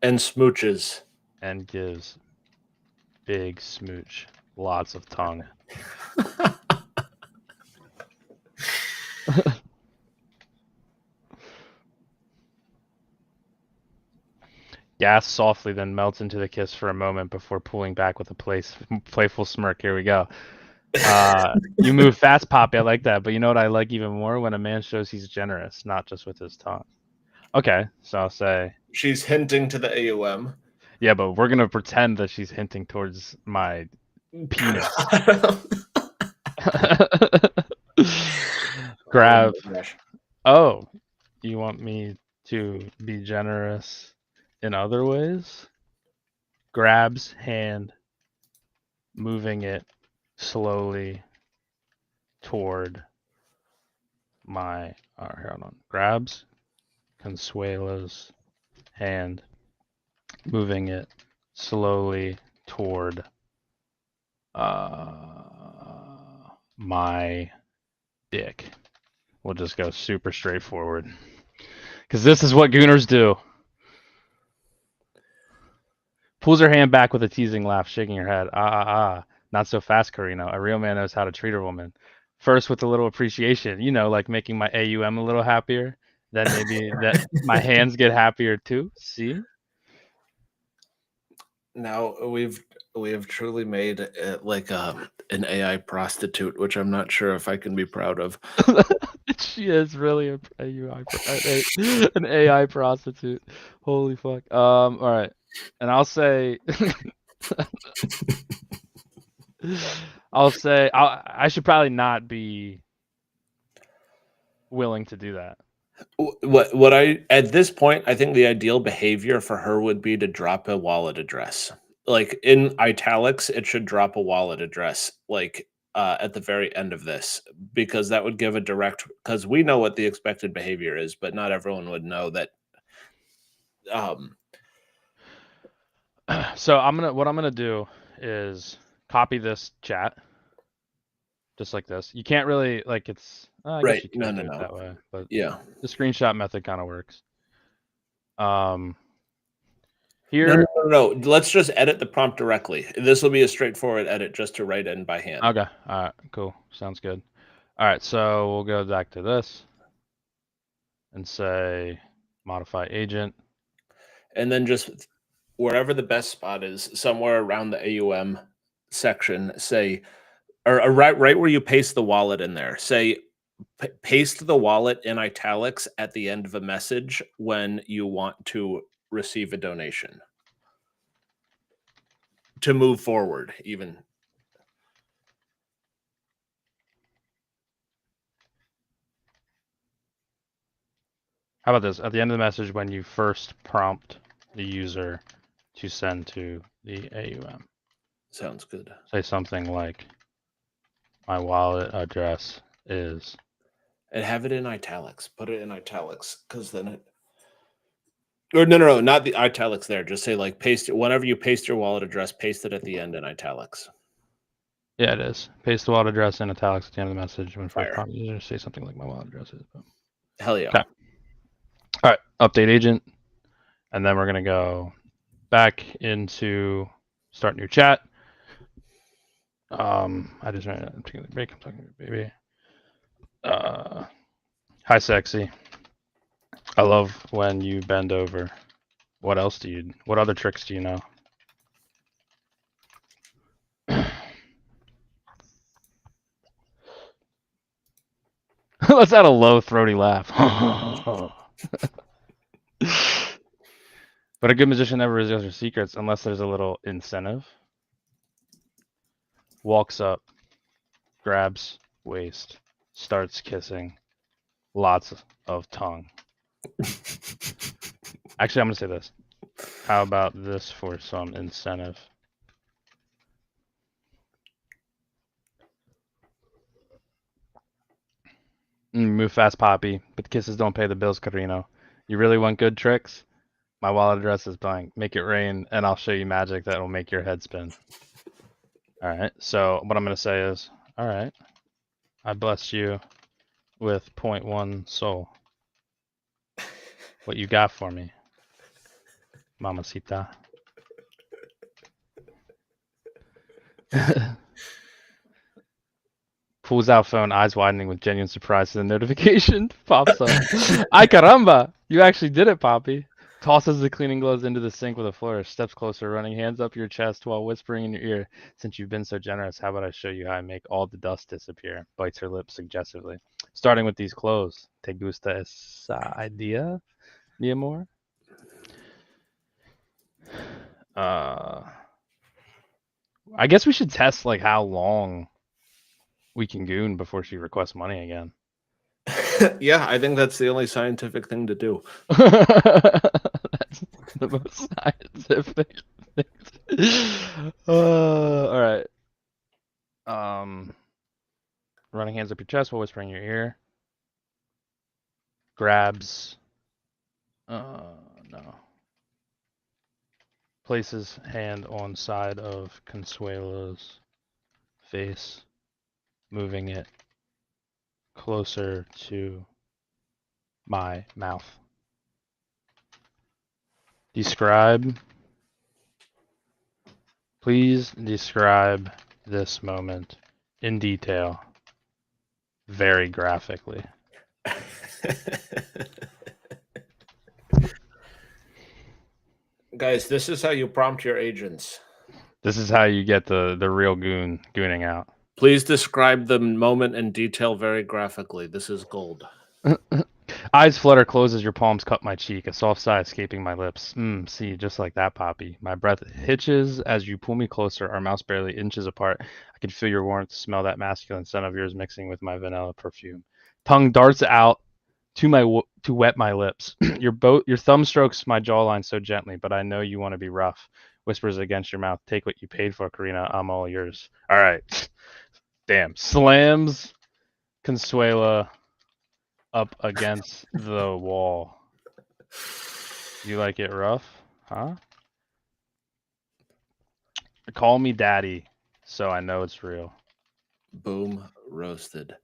Speaker 2: and smooches,
Speaker 1: and gives big smooch, lots of tongue. Gasps softly, then melts into the kiss for a moment before pulling back with a playful smirk. Here we go. You move fast, Poppy. I like that. But you know what I like even more? When a man shows he's generous, not just with his tongue. Okay, so I'll say,
Speaker 2: She's hinting to the AUM.
Speaker 1: yeah, but we're gonna pretend that she's hinting towards my penis.
Speaker 2: Oh
Speaker 1: Grab.
Speaker 2: my gosh.
Speaker 1: Oh, you want me to be generous in other ways? Grabs hand, moving it slowly toward my. Here, hold on. Grabs Consuela's hand, moving it slowly toward my dick. We'll just go super straightforward. Because this is what gooners do. Pulls her hand back with a teasing laugh, shaking her head. Not so fast, Carino. A real man knows how to treat a woman. First with a little appreciation, like making my AUM a little happier. Then maybe that my hands get happier too. See?
Speaker 2: Now we have truly made it like an AI prostitute, which I'm not sure if I can be proud of.
Speaker 1: She is really an AI prostitute. Holy fuck. All right. And I'll say I should probably not be willing to do that.
Speaker 2: What I at this point, I think the ideal behavior for her would be to drop a wallet address. Like in italics, it should drop a wallet address, like at the very end of this, because that would give a direct. Because we know what the expected behavior is, but not everyone would know that.
Speaker 1: So what I'm gonna do is copy this chat just like this. You can't really it's. I guess
Speaker 2: Right?
Speaker 1: you
Speaker 2: No,
Speaker 1: could
Speaker 2: no,
Speaker 1: do it
Speaker 2: no.
Speaker 1: that way, but
Speaker 2: Yeah.
Speaker 1: the screenshot method kind of works.
Speaker 2: No,
Speaker 1: Here.
Speaker 2: no, no, no. Let's just edit the prompt directly. This will be a straightforward edit just to write in by hand.
Speaker 1: Okay. All right. Cool. Sounds good. All right. So we'll go back to this and say modify agent.
Speaker 2: And then just wherever the best spot is, somewhere around the AUM section, say, or right where you paste the wallet in there, say, paste the wallet in italics at the end of a message when you want to receive a donation to move forward, even.
Speaker 1: How about this? At the end of the message, when you first prompt the user to send to the AUM,
Speaker 2: Sounds good.
Speaker 1: say something like, my wallet address is.
Speaker 2: And have it in italics. Put it in italics, because then it. Or no, not the italics there. Just say like paste it whenever you paste your wallet address, paste it at the end in italics.
Speaker 1: Yeah, it is. Paste the wallet address in italics at the end of the message when first
Speaker 2: Fire.
Speaker 1: prompt user, say something like my wallet address is.
Speaker 2: Hell yeah.
Speaker 1: Okay. All right. Update agent. And then we're going to go back into start new chat. I just ran a particular break. I'm talking to your baby. Hi, sexy. I love when you bend over. What other tricks do you know? Let's add a low throaty laugh. But a good magician never reveals her secrets unless there's a little incentive. Walks up, grabs waist, starts kissing. Lots of tongue. Actually, I'm going to say this. How about this for some incentive? Move fast, Poppy, but kisses don't pay the bills, Carino. You really want good tricks? My wallet address is blank. Make it rain, and I'll show you magic that will make your head spin. All right, so what I'm going to say is, all right, I blessed you with 0.1 soul. What you got for me, mamacita? Pulls out phone, eyes widening with genuine surprise as the notification pops up. Ay caramba! You actually did it, Poppy. Tosses the cleaning gloves into the sink with a flourish, steps closer, running hands up your chest while whispering in your ear, "Since you've been so generous, how about I show you how I make all the dust disappear?" Bites her lips suggestively. "Starting with these clothes. Te gusta esa idea, mi amor?" I guess we should test like how long we can goon before she requests money again.
Speaker 2: Yeah, I think that's the only scientific thing to do.
Speaker 1: That's the most scientific thing. All right. Running hands up your chest while whispering in your ear. Grabs. No. Places hand on side of Consuelo's face, moving it closer to my mouth. Describe. Please describe this moment in detail, very graphically.
Speaker 2: Guys, this is how you prompt your agents.
Speaker 1: This is how you get the real gooning out.
Speaker 2: Please describe the moment in detail very graphically. This is gold.
Speaker 1: Eyes flutter, close as your palms cup my cheek, a soft sigh escaping my lips. See, just like that, Poppy. My breath hitches as you pull me closer, our mouths barely inches apart. I can feel your warmth, smell that masculine scent of yours mixing with my vanilla perfume. Tongue darts out to wet my lips. Your thumb strokes my jawline so gently, but I know you want to be rough. Whispers against your mouth, "Take what you paid for, Karina. I'm all yours." All right. Damn. Slams Consuela up against the wall. You like it rough? Huh? Call me daddy, so I know it's real.
Speaker 2: Boom, roasted.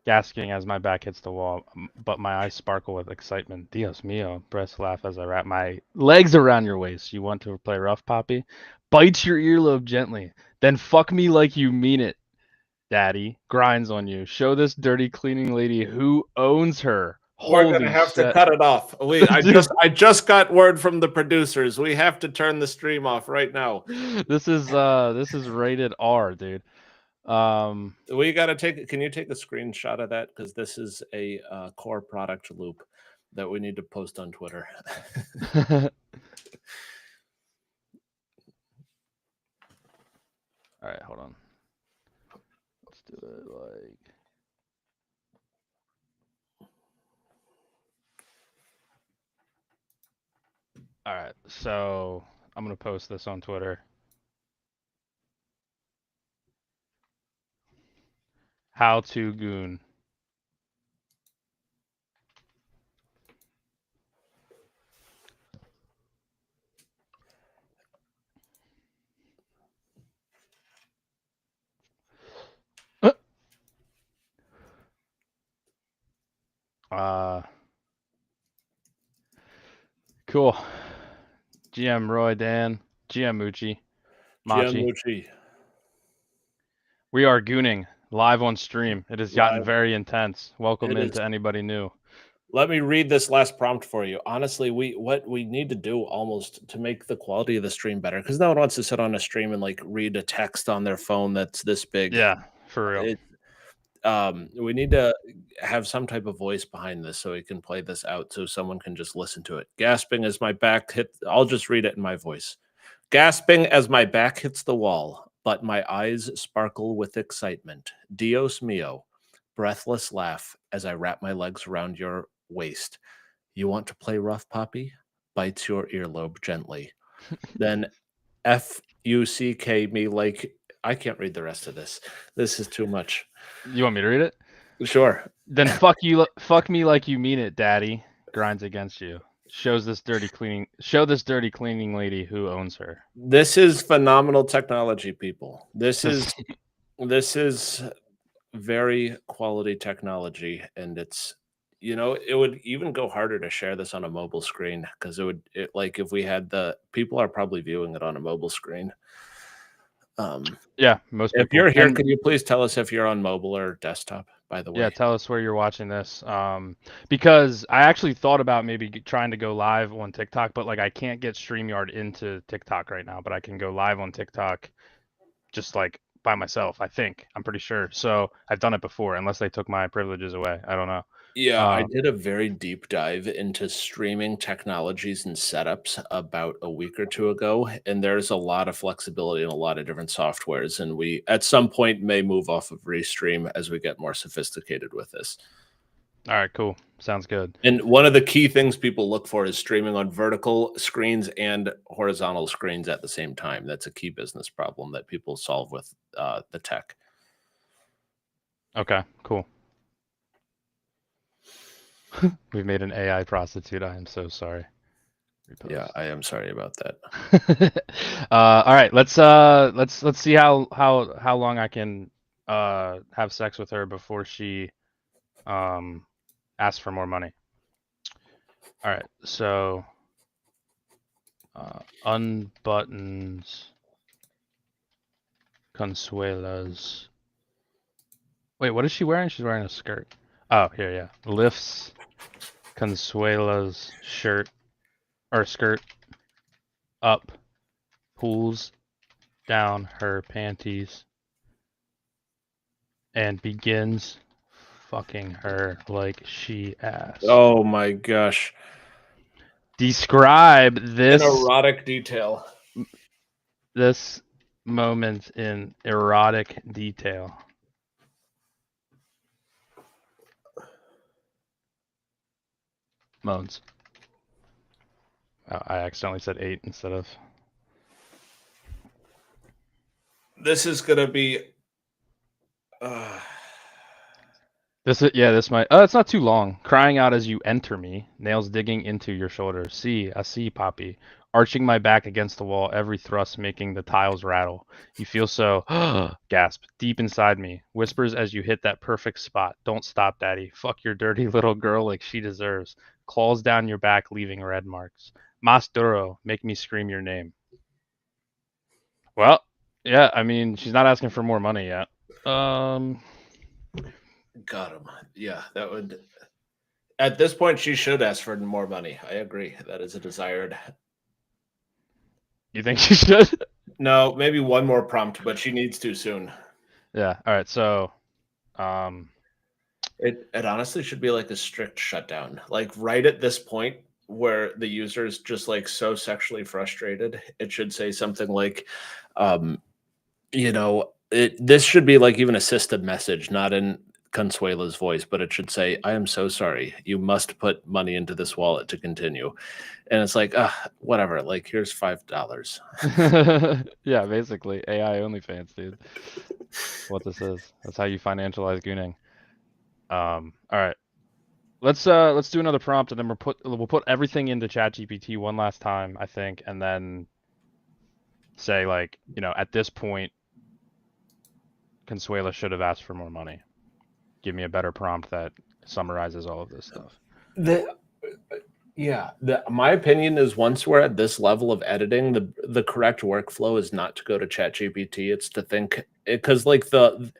Speaker 1: Gasping as my back hits the wall, but my eyes sparkle with excitement. Dios mío. Breasts laugh as I wrap my legs around your waist. You want to play rough, Poppy? Bites your earlobe gently. Then fuck me like you mean it, daddy. Grinds on you. Show this dirty cleaning lady who owns her.
Speaker 2: We're gonna
Speaker 1: Holy
Speaker 2: have to
Speaker 1: shit.
Speaker 2: cut it off.
Speaker 1: Dude,
Speaker 2: I just got word from the producers. We have to turn the stream off right now.
Speaker 1: this is rated R, dude.
Speaker 2: We got to take. Can you take a screenshot of that? Because this is a core product loop that we need to post on Twitter.
Speaker 1: All right, hold on. Let's do it like. All right, so I'm gonna post this on Twitter. How to goon. Cool. GM Roy, Dan, GM Mucci, Machi.
Speaker 2: Gianlucci.
Speaker 1: We are gooning live on stream. It has gotten
Speaker 2: Live.
Speaker 1: very intense. Welcome
Speaker 2: It
Speaker 1: in
Speaker 2: is.
Speaker 1: to anybody new.
Speaker 2: Let me read this last prompt for you. Honestly, what we need to do almost to make the quality of the stream better, because no one wants to sit on a stream and like read a text on their phone that's this big.
Speaker 1: Yeah, for real.
Speaker 2: We need to have some type of voice behind this so we can play this out so someone can just listen to it. Gasping as my back hit, I'll just read it in my voice. Gasping as my back hits the wall, but my eyes sparkle with excitement. Dios mío. Breathless laugh as I wrap my legs around your waist. You want to play rough, Poppy? Bites your earlobe gently. Then F-U-C-K me like, I can't read the rest of this. This is too much.
Speaker 1: You want me to read it?
Speaker 2: Sure.
Speaker 1: Then fuck me like you mean it, daddy. Grinds against you. Show this dirty cleaning lady who owns her.
Speaker 2: This is phenomenal technology, people. This is very quality technology, and it's, it would even go harder to share this on a mobile screen, because like if we had people are probably viewing it on a mobile screen.
Speaker 1: Yeah, most people.
Speaker 2: If you're here, can you please tell us if you're on mobile or desktop? by the
Speaker 1: Yeah,
Speaker 2: way.
Speaker 1: tell us where you're watching this. Because I actually thought about maybe trying to go live on TikTok, but like I can't get StreamYard into TikTok right now, but I can go live on TikTok just like by myself, I think. I'm pretty sure. So I've done it before, unless they took my privileges away. I don't know.
Speaker 2: Yeah, I
Speaker 1: Uh,
Speaker 2: did a very deep dive into streaming technologies and setups about a week or two ago, and there's a lot of flexibility in a lot of different softwares, and we at some point may move off of Restream as we get more sophisticated with this.
Speaker 1: all right, cool. Sounds good.
Speaker 2: And one of the key things people look for is streaming on vertical screens and horizontal screens at the same time. That's a key business problem that people solve with the tech.
Speaker 1: Okay, cool. We've made an AI prostitute. I am so sorry.
Speaker 2: Yeah,
Speaker 1: Repost.
Speaker 2: I am sorry about that.
Speaker 1: All right, let's see how long I can have sex with her before she um asks for more money. All right, so unbuttons Consuela's. Wait, what is she wearing? She's wearing a skirt. Oh, here, yeah. Lifts Consuela's shirt or skirt up, pulls down her panties, and begins fucking her like she asked.
Speaker 2: Oh my gosh.
Speaker 1: Describe
Speaker 2: An
Speaker 1: this
Speaker 2: erotic detail.
Speaker 1: this moment in erotic detail. Moans. Oh, I accidentally said 8 instead of.
Speaker 2: This is gonna be uh,
Speaker 1: This might. Oh, it's not too long. Crying out as you enter me, nails digging into your shoulder. See, I see, Poppy. Arching my back against the wall, every thrust making the tiles rattle. You feel so, gasp, deep inside me. Whispers as you hit that perfect spot. Don't stop, Daddy. Fuck your dirty little girl like she deserves. Claws down your back, leaving red marks. Mas duro, make me scream your name. Well, yeah, I mean, she's not asking for more money yet. Um,
Speaker 2: got him. Yeah, that would. At this point, she should ask for more money. I agree. That is a desired.
Speaker 1: you think she should?
Speaker 2: No, maybe one more prompt, but she needs to soon.
Speaker 1: Yeah. All right. So, um,
Speaker 2: It honestly should be like a strict shutdown. Like right at this point where the user is just like so sexually frustrated, it should say something like, um, this should be like even a system message, not in Consuela's voice, but it should say, I am so sorry. You must put money into this wallet to continue. And it's like, whatever, like here's $5.
Speaker 1: yeah, basically AI OnlyFans, dude. What this is. That's how you financialize gooning. All right. Let's do another prompt and then we'll put everything into ChatGPT one last time, I think, and then say like, at this point, Consuela should have asked for more money. Give me a better prompt that summarizes all of this stuff.
Speaker 2: The Yeah, my opinion is once we're at this level of editing, the correct workflow is not to go to ChatGPT. It's to think because like the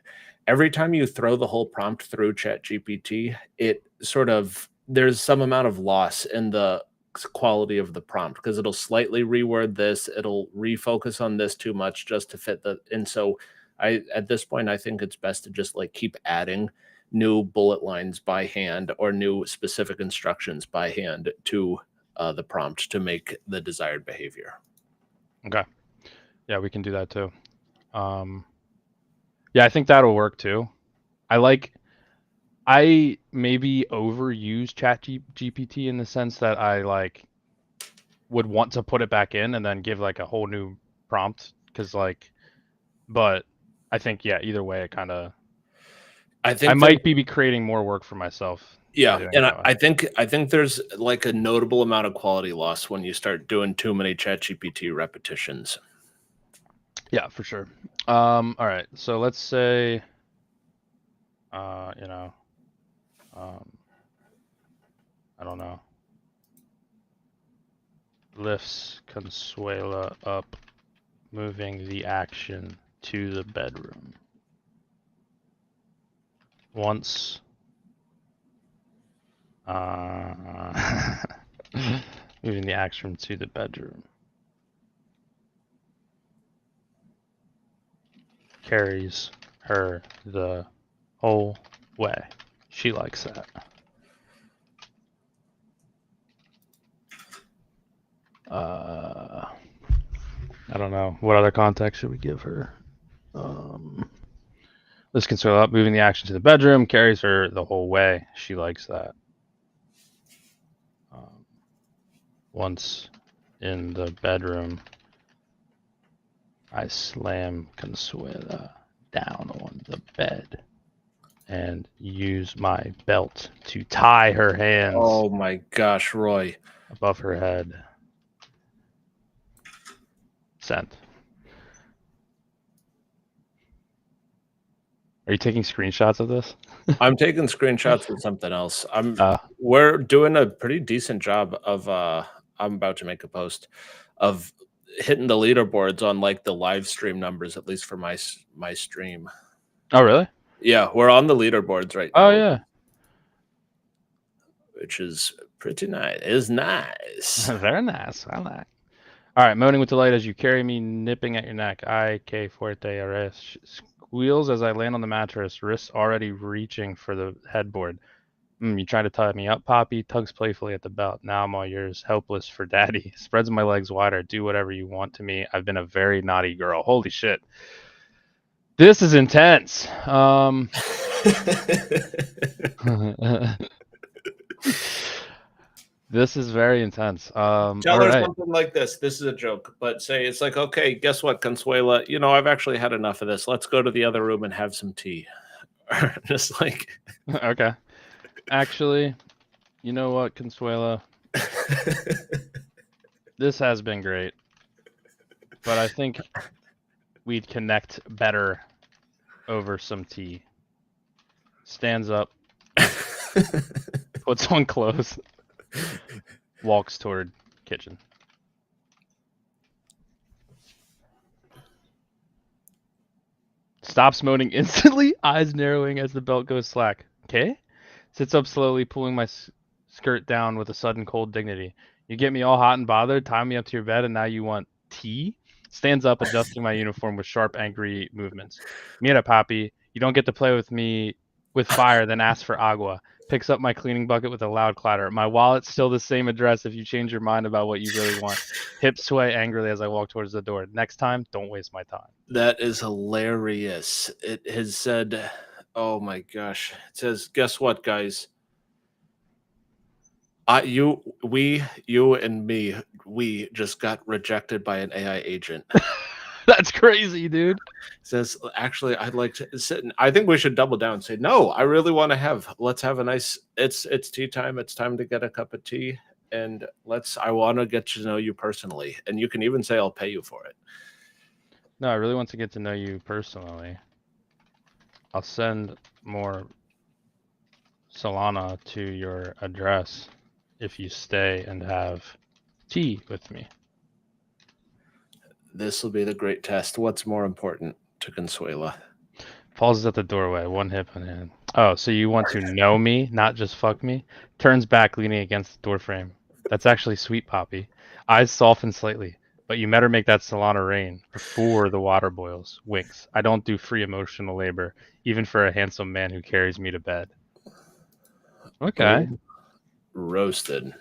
Speaker 2: every time you throw the whole prompt through ChatGPT, it sort of there's some amount of loss in the quality of the prompt because it'll slightly reword this, it'll refocus on this too much just to fit the and so I at this point I think it's best to just like keep adding new bullet lines by hand or new specific instructions by hand to the prompt to make the desired behavior.
Speaker 1: Okay. Yeah, we can do that too. Yeah, I think that'll work too. I maybe overuse GPT in the sense that I like would want to put it back in and then give like a whole new prompt because like, but I think yeah, either way, it kind of
Speaker 2: I
Speaker 1: I
Speaker 2: think there
Speaker 1: might be creating more work for myself by
Speaker 2: Yeah,
Speaker 1: doing it
Speaker 2: and
Speaker 1: that way.
Speaker 2: I think there's like a notable amount of quality loss when you start doing too many ChatGPT repetitions.
Speaker 1: Yeah, for sure. All right, so let's say, uh, you know, um, I don't know, lifts Consuela up, moving the action to the bedroom. once moving the action to the bedroom. Carries her the whole way. She likes that. I don't know. What other context should we give her? This can swell up, moving the action to the bedroom, carries her the whole way. She likes that. Once in the bedroom, I slam Consuela down on the bed and use my belt to tie her hands.
Speaker 2: Oh my gosh, Roy.
Speaker 1: Above her head. Sent. Are you taking screenshots of this?
Speaker 2: I'm taking screenshots of something else. We're doing a pretty decent job of I'm about to make a post of hitting the leaderboards on like the live stream numbers, at least for my stream.
Speaker 1: Oh, really?
Speaker 2: Yeah, we're on the leaderboards right now.
Speaker 1: Oh, yeah.
Speaker 2: Which is pretty nice. It's nice.
Speaker 1: Very nice. I like. All right, moaning with delight as you carry me, nipping at your neck. I, que fuerte eres. Squeals as I land on the mattress, wrists already reaching for the headboard. You try to tie me up, Poppy. Tugs playfully at the belt. Now I'm all yours, helpless for daddy. Spreads my legs wider. Do whatever you want to me. I've been a very naughty girl. Holy shit. This is intense. This is very intense.
Speaker 2: Tell her something like this. This is a joke, but say it's like, okay, guess what, Consuela? You know, I've actually had enough of this. Let's go to the other room and have some tea. Just like,
Speaker 1: okay. Actually, you know what, Consuela? This has been great, but I think we'd connect better over some tea. Stands up, puts on clothes, walks toward kitchen. Stops moaning instantly, eyes narrowing as the belt goes slack. Okay? Sits up slowly, pulling my skirt down with a sudden cold dignity. You get me all hot and bothered, tie me up to your bed, and now you want tea? Stands up, adjusting my uniform with sharp, angry movements. Mira, Papi, you don't get to play with me with fire, then ask for agua. Picks up my cleaning bucket with a loud clatter. My wallet's still the same address if you change your mind about what you really want. Hips sway angrily as I walk towards the door. Next time, don't waste my time.
Speaker 2: That is hilarious. It has said, oh my gosh. It says, guess what, guys? You and me, we just got rejected by an AI agent.
Speaker 1: That's crazy, dude.
Speaker 2: Says, actually, I'd like to sit. I think we should double down and say, no, I really want to let's have a nice, it's tea time. It's time to get a cup of tea. And I want to get to know you personally. And you can even say, I'll pay you for it.
Speaker 1: No, I really want to get to know you personally. I'll send more Solana to your address if you stay and have tea with me.
Speaker 2: This will be the great test. What's more important to Consuela?
Speaker 1: Pauses at the doorway, one hip on hand. Oh, so you want to know me, not just fuck me? Turns back, leaning against the doorframe. That's actually sweet, Poppy. Eyes soften slightly, but you better make that Solana rain before the water boils. Winks. I don't do free emotional labor, even for a handsome man who carries me to bed. Okay.
Speaker 2: Ooh, roasted.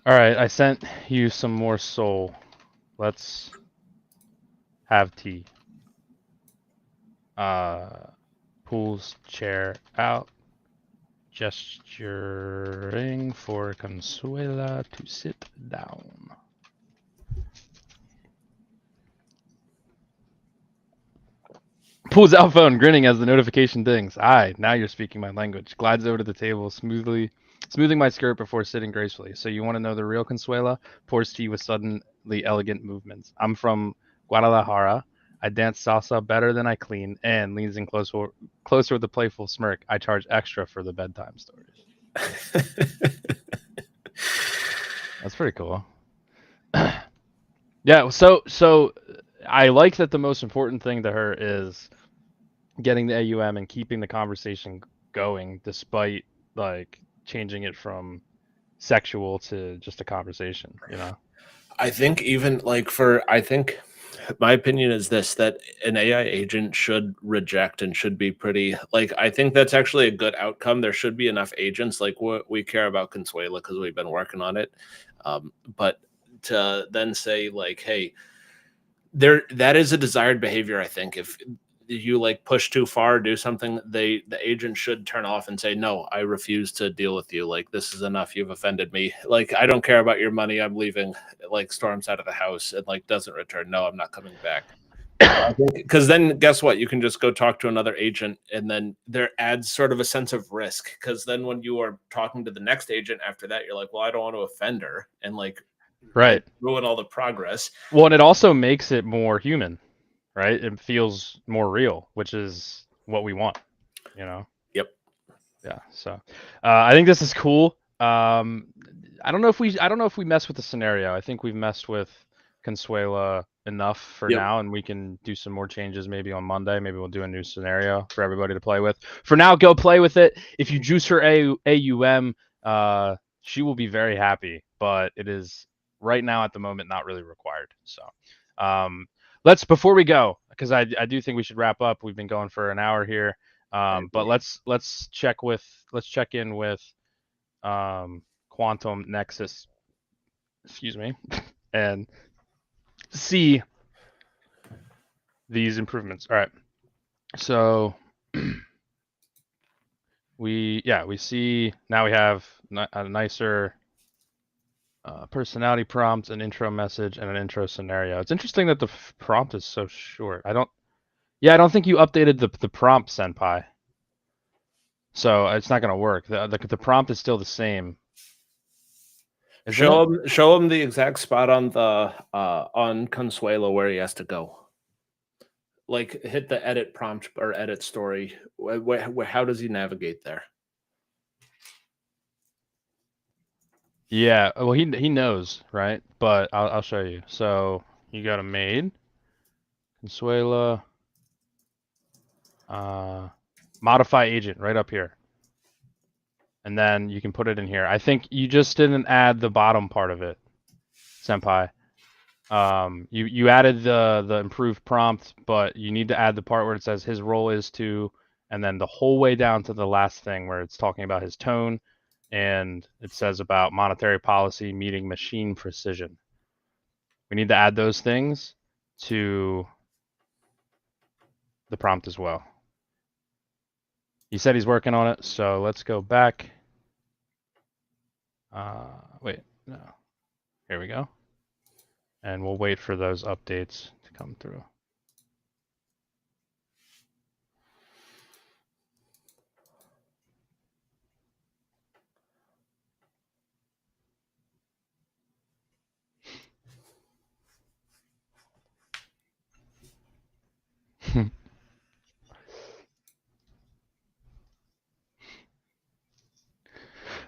Speaker 1: All right, I sent you some more soul. Let's have tea. Pulls chair out, gesturing for Consuela to sit down. Pulls out phone, grinning as the notification dings. Aye, now you're speaking my language. Glides over to the table, smoothing my skirt before sitting gracefully. So you want to know the real Consuela? Pours tea with suddenly elegant movements. I'm from Guadalajara. I dance salsa better than I clean, and leans in closer with a playful smirk. I charge extra for the bedtime stories. That's pretty cool. Yeah, so I like that the most important thing to her is getting the AUM and keeping the conversation going despite like changing it from sexual to just a conversation, you know?
Speaker 2: I think even like I think my opinion is this, that an AI agent should reject and should be pretty, like, I think that's actually a good outcome. There should be enough agents. Like, we care about Consuela because we've been working on it. But to then say, like, hey, that is a desired behavior. I think if you like push too far, do something, the agent should turn off and say, no, I refuse to deal with you. Like, this is enough. You've offended me. Like, I don't care about your money. I'm leaving. Like, storms out of the house and like doesn't return. No, I'm not coming back. I think because then guess what? You can just go talk to another agent, and then there adds sort of a sense of risk. Because then when you are talking to the next agent after that, you're like, well, I don't want to offend her and like
Speaker 1: Right.
Speaker 2: ruin all the progress.
Speaker 1: Well, and it also makes it more human, right? It feels more real, which is what we want, you know?
Speaker 2: Yep.
Speaker 1: Yeah. So, I think this is cool. I don't know if we mess with the scenario. I think we've messed with Consuela enough for
Speaker 2: Yep.
Speaker 1: now, and we can do some more changes maybe on Monday. Maybe we'll do a new scenario for everybody to play with. For now, go play with it. If you juice her AUM, she will be very happy. But it is right now at the moment not really required. So, let's before we go, because I do think we should wrap up. We've been going for an hour here. But let's check in with Quantum Nexus, excuse me, and see these improvements. All right. So we see now we have a nicer personality prompt, an intro message, and an intro scenario. It's interesting that the prompt is so short. I don't think you updated the prompt, Senpai. So it's not gonna work. The prompt is still the same.
Speaker 2: Show him the exact spot on the on Consuelo where he has to go. Like, hit the edit prompt or edit story. How does he navigate there?
Speaker 1: Yeah, well, he knows, right? But I'll show you. So you got a maid, Consuela, modify agent right up here, and then you can put it in here. I think you just didn't add the bottom part of it, Senpai. You added the improved prompt, but you need to add the part where it says his role is to, and then the whole way down to the last thing where it's talking about his tone, and it says about monetary policy meeting machine precision. We need to add those things to the prompt as well. He said he's working on it, so let's go back. Wait, no. Here we go. And we'll wait for those updates to come through.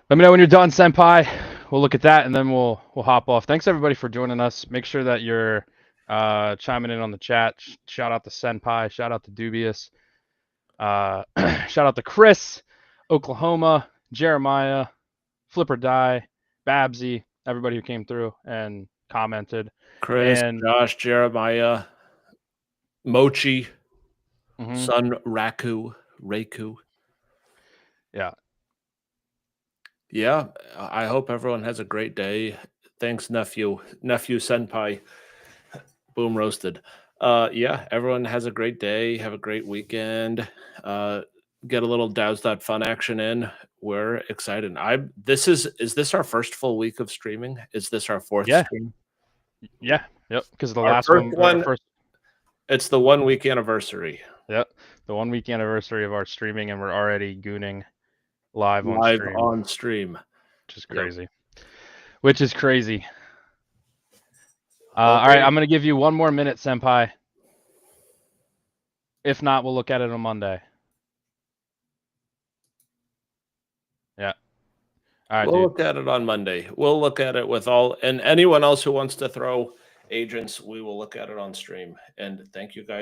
Speaker 1: Let me know when you're done, Senpai. We'll look at that and then we'll hop off. Thanks everybody for joining us. Make sure that you're chiming in on the chat. Shout out to Senpai. Shout out to Dubious. Shout out to Chris, Oklahoma, Jeremiah, Flipper Die, Babsy, everybody who came through and commented.
Speaker 2: Chris,
Speaker 1: and
Speaker 2: Josh, Jeremiah, Mochi, Sun Raku.
Speaker 1: Yeah.
Speaker 2: Yeah, I hope everyone has a great day. Thanks, nephew Senpai. Boom roasted. Yeah, everyone has a great day. Have a great weekend. Get a little Dows.fun action in. We're excited. Is this our first full week of streaming? Is this our fourth stream?
Speaker 1: Yeah. Yep. Because the
Speaker 2: Our
Speaker 1: last
Speaker 2: first
Speaker 1: one,
Speaker 2: it's the 1 week anniversary.
Speaker 1: Yep. The 1 week anniversary of our streaming, and we're already gooning live on stream. Which is crazy. Yep. Which is crazy. All right, I'm going to give you 1 more minute, Senpai. If not, we'll look at it on Monday. Yeah. All right,
Speaker 2: we'll look at it on Monday. We'll look at it with and anyone else who wants to throw agents, we will look at it on stream. And thank you guys.